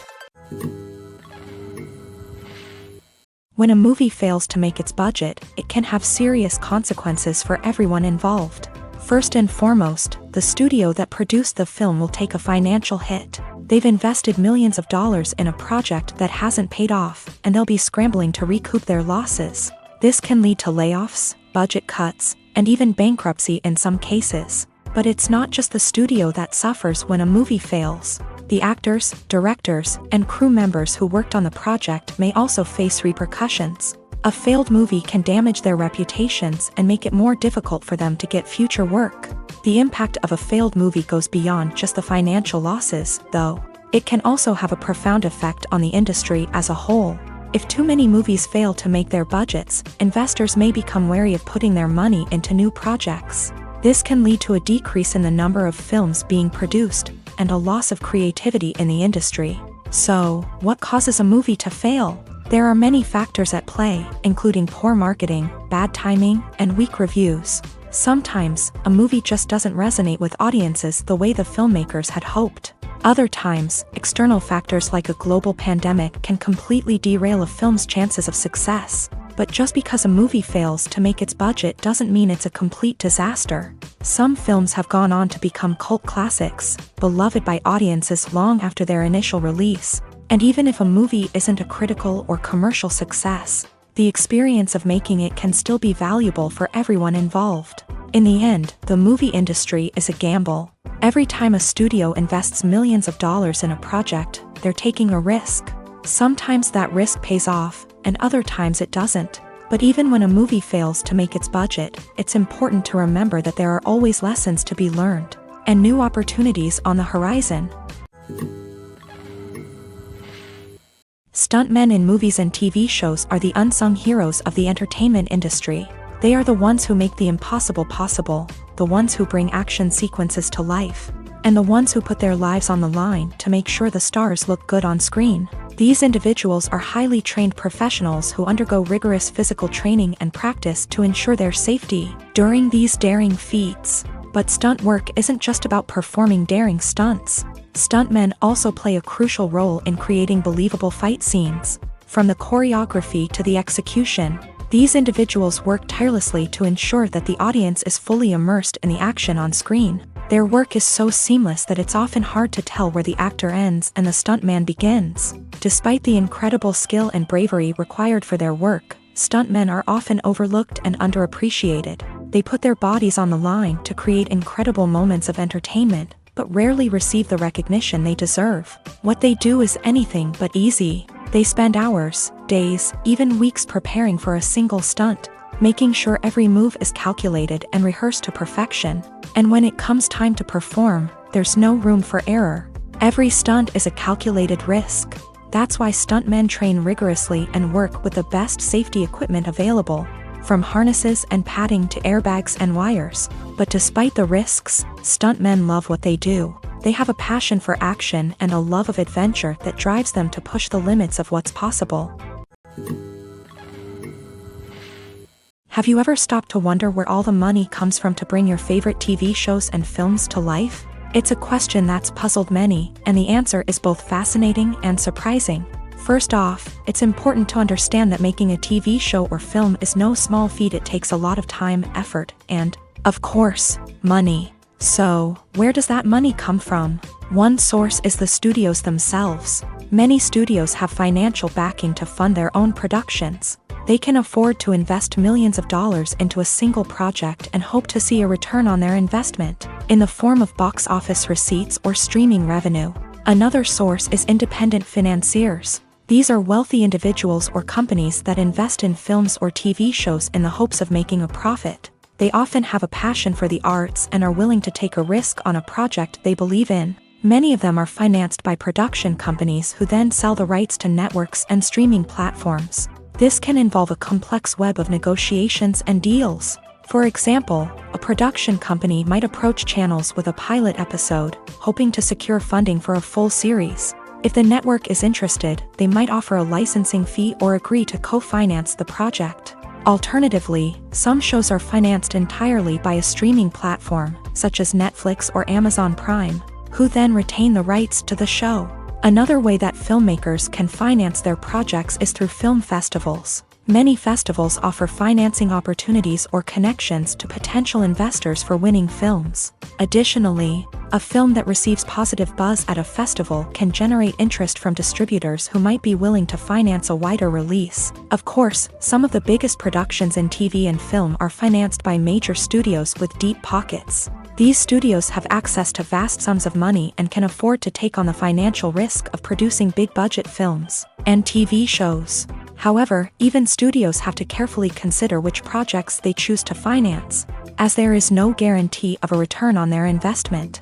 When a movie fails to make its budget, it can have serious consequences for everyone involved. First and foremost, the studio that produced the film will take a financial hit. They've invested millions of dollars in a project that hasn't paid off, and they'll be scrambling to recoup their losses. This can lead to layoffs, budget cuts, and even bankruptcy in some cases. But it's not just the studio that suffers when a movie fails. The actors, directors, and crew members who worked on the project may also face repercussions. A failed movie can damage their reputations and make it more difficult for them to get future work. The impact of a failed movie goes beyond just the financial losses, though. It can also have a profound effect on the industry as a whole. If too many movies fail to make their budgets, investors may become wary of putting their money into new projects. This can lead to a decrease in the number of films being produced, and a loss of creativity in the industry. So, what causes a movie to fail? There are many factors at play, including poor marketing, bad timing, and weak reviews. Sometimes, a movie just doesn't resonate with audiences the way the filmmakers had hoped. Other times, external factors like a global pandemic can completely derail a film's chances of success. But just because a movie fails to make its budget doesn't mean it's a complete disaster. Some films have gone on to become cult classics, beloved by audiences long after their initial release. And even if a movie isn't a critical or commercial success, the experience of making it can still be valuable for everyone involved. In the end, the movie industry is a gamble. Every time a studio invests millions of dollars in a project, they're taking a risk. Sometimes that risk pays off, and other times it doesn't. But even when a movie fails to make its budget, it's important to remember that there are always lessons to be learned, and new opportunities on the horizon. Stuntmen in movies and TV shows are the unsung heroes of the entertainment industry. They are the ones who make the impossible possible, the ones who bring action sequences to life, and the ones who put their lives on the line to make sure the stars look good on screen. These individuals are highly trained professionals who undergo rigorous physical training and practice to ensure their safety during these daring feats. But stunt work isn't just about performing daring stunts. Stuntmen also play a crucial role in creating believable fight scenes. From the choreography to the execution, these individuals work tirelessly to ensure that the audience is fully immersed in the action on screen. Their work is so seamless that it's often hard to tell where the actor ends and the stuntman begins. Despite the incredible skill and bravery required for their work, stuntmen are often overlooked and underappreciated. They put their bodies on the line to create incredible moments of entertainment, but rarely receive the recognition they deserve. What they do is anything but easy. They spend hours, days, even weeks preparing for a single stunt, making sure every move is calculated and rehearsed to perfection. And when it comes time to perform, there's no room for error. Every stunt is a calculated risk. That's why stuntmen train rigorously and work with the best safety equipment available, from harnesses and padding to airbags and wires. But despite the risks, stuntmen love what they do. They have a passion for action and a love of adventure that drives them to push the limits of what's possible. Have you ever stopped to wonder where all the money comes from to bring your favorite TV shows and films to life? It's a question that's puzzled many, and the answer is both fascinating and surprising. First off, it's important to understand that making a TV show or film is no small feat. It takes a lot of time, effort, and, of course, money. So, where does that money come from? One source is the studios themselves. Many studios have financial backing to fund their own productions. They can afford to invest millions of dollars into a single project and hope to see a return on their investment, in the form of box office receipts or streaming revenue. Another source is independent financiers. These are wealthy individuals or companies that invest in films or TV shows in the hopes of making a profit. They often have a passion for the arts and are willing to take a risk on a project they believe in. Many of them are financed by production companies who then sell the rights to networks and streaming platforms. This can involve a complex web of negotiations and deals. For example, a production company might approach channels with a pilot episode, hoping to secure funding for a full series. If the network is interested, they might offer a licensing fee or agree to co-finance the project. Alternatively, some shows are financed entirely by a streaming platform, such as Netflix or Amazon Prime, who then retain the rights to the show. Another way that filmmakers can finance their projects is through film festivals. Many festivals offer financing opportunities or connections to potential investors for winning films. Additionally, a film that receives positive buzz at a festival can generate interest from distributors who might be willing to finance a wider release. Of course, some of the biggest productions in TV and film are financed by major studios with deep pockets. These studios have access to vast sums of money and can afford to take on the financial risk of producing big-budget films and TV shows. However, even studios have to carefully consider which projects they choose to finance, as there is no guarantee of a return on their investment.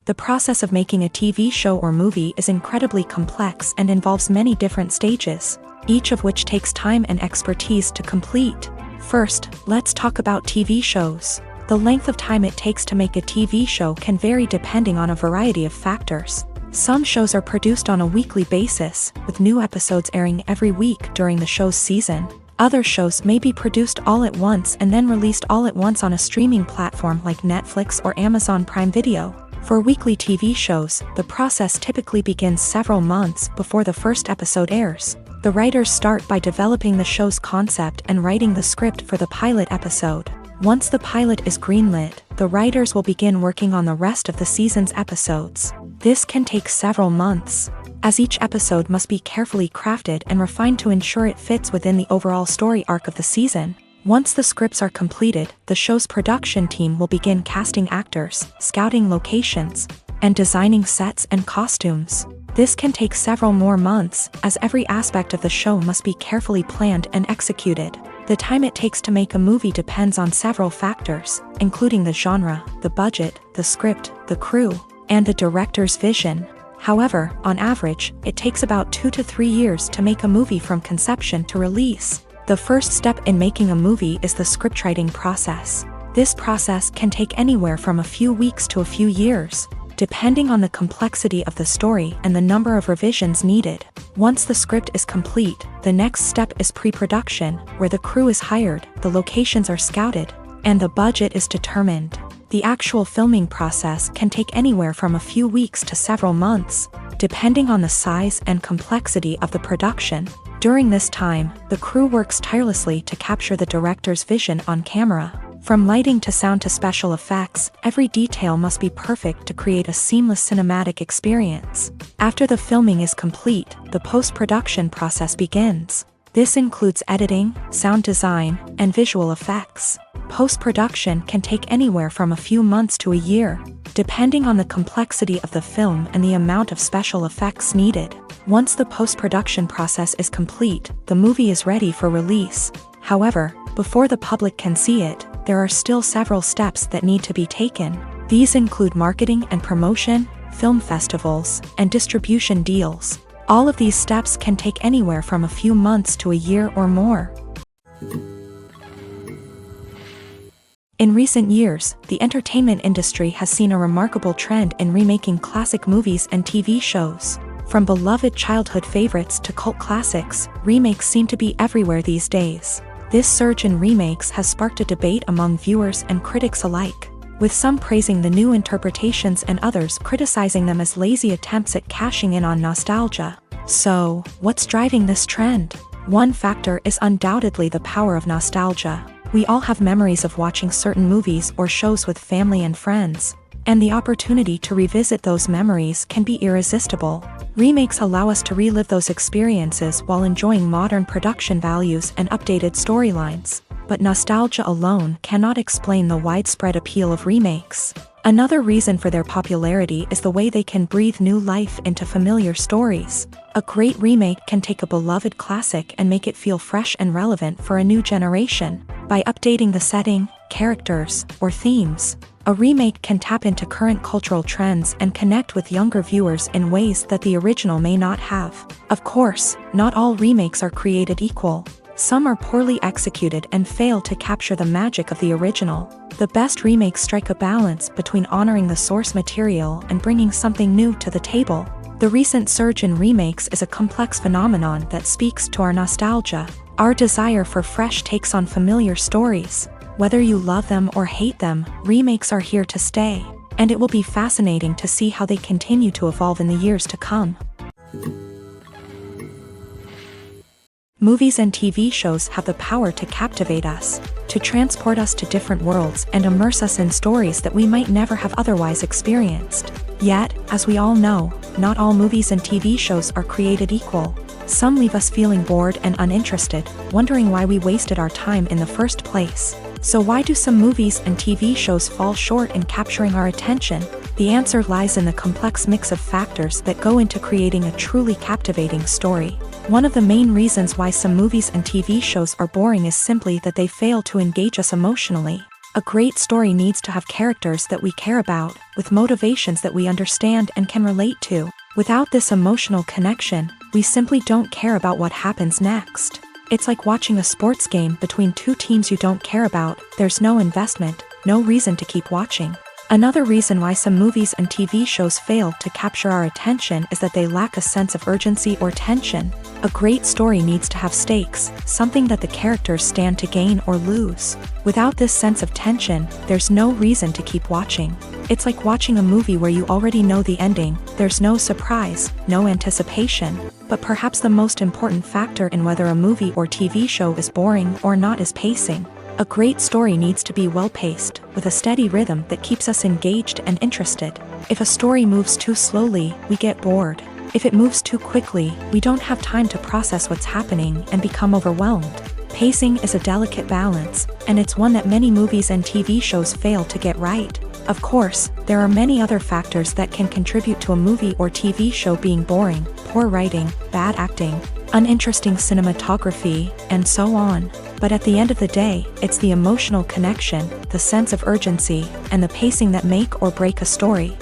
The process of making a TV show or movie is incredibly complex and involves many different stages, each of which takes time and expertise to complete. First, let's talk about TV shows. The length of time it takes to make a TV show can vary depending on a variety of factors. Some shows are produced on a weekly basis, with new episodes airing every week during the show's season. Other shows may be produced all at once and then released all at once on a streaming platform like Netflix or Amazon Prime Video. For weekly TV shows, the process typically begins several months before the first episode airs. The writers start by developing the show's concept and writing the script for the pilot episode. Once the pilot is greenlit, the writers will begin working on the rest of the season's episodes. This can take several months, as each episode must be carefully crafted and refined to ensure it fits within the overall story arc of the season. Once the scripts are completed, the show's production team will begin casting actors, scouting locations, and designing sets and costumes. This can take several more months, as every aspect of the show must be carefully planned and executed. The time it takes to make a movie depends on several factors, including the genre, the budget, the script, the crew, and the director's vision. However, on average, it takes about 2 to 3 years to make a movie from conception to release. The first step in making a movie is the scriptwriting process. This process can take anywhere from a few weeks to a few years, depending on the complexity of the story and the number of revisions needed. Once the script is complete, the next step is pre-production, where the crew is hired, the locations are scouted, and the budget is determined. The actual filming process can take anywhere from a few weeks to several months, depending on the size and complexity of the production. During this time, the crew works tirelessly to capture the director's vision on camera. From lighting to sound to special effects, every detail must be perfect to create a seamless cinematic experience. After the filming is complete, the post-production process begins. This includes editing, sound design, and visual effects. Post-production can take anywhere from a few months to a year, depending on the complexity of the film and the amount of special effects needed. Once the post-production process is complete, the movie is ready for release. However, before the public can see it, there are still several steps that need to be taken. These include marketing and promotion, film festivals, and distribution deals. All of these steps can take anywhere from a few months to a year or more. In recent years, the entertainment industry has seen a remarkable trend in remaking classic movies and TV shows. From beloved childhood favorites to cult classics, remakes seem to be everywhere these days. This surge in remakes has sparked a debate among viewers and critics alike, with some praising the new interpretations and others criticizing them as lazy attempts at cashing in on nostalgia. So, what's driving this trend? One factor is undoubtedly the power of nostalgia. We all have memories of watching certain movies or shows with family and friends, and the opportunity to revisit those memories can be irresistible. Remakes allow us to relive those experiences while enjoying modern production values and updated storylines. But nostalgia alone cannot explain the widespread appeal of remakes. Another reason for their popularity is the way they can breathe new life into familiar stories. A great remake can take a beloved classic and make it feel fresh and relevant for a new generation. By updating the setting, characters, or themes, a remake can tap into current cultural trends and connect with younger viewers in ways that the original may not have. Of course, not all remakes are created equal. Some are poorly executed and fail to capture the magic of the original. The best remakes strike a balance between honoring the source material and bringing something new to the table. The recent surge in remakes is a complex phenomenon that speaks to our nostalgia, our desire for fresh takes on familiar stories. Whether you love them or hate them, remakes are here to stay, and it will be fascinating to see how they continue to evolve in the years to come. Movies and TV shows have the power to captivate us, to transport us to different worlds and immerse us in stories that we might never have otherwise experienced. Yet, as we all know, not all movies and TV shows are created equal. Some leave us feeling bored and uninterested, wondering why we wasted our time in the first place. So why do some movies and TV shows fall short in capturing our attention? The answer lies in the complex mix of factors that go into creating a truly captivating story. One of the main reasons why some movies and TV shows are boring is simply that they fail to engage us emotionally. A great story needs to have characters that we care about, with motivations that we understand and can relate to. Without this emotional connection, we simply don't care about what happens next. It's like watching a sports game between two teams you don't care about. There's no investment, no reason to keep watching. Another reason why some movies and TV shows fail to capture our attention is that they lack a sense of urgency or tension. A great story needs to have stakes, something that the characters stand to gain or lose. Without this sense of tension, there's no reason to keep watching. It's like watching a movie where you already know the ending. There's no surprise, no anticipation. But perhaps the most important factor in whether a movie or TV show is boring or not is pacing. A great story needs to be well-paced, with a steady rhythm that keeps us engaged and interested. If a story moves too slowly, we get bored. If it moves too quickly, we don't have time to process what's happening and become overwhelmed. Pacing is a delicate balance, and it's one that many movies and TV shows fail to get right. Of course, there are many other factors that can contribute to a movie or TV show being boring: poor writing, bad acting, uninteresting cinematography, and so on. But at the end of the day, it's the emotional connection, the sense of urgency, and the pacing that make or break a story.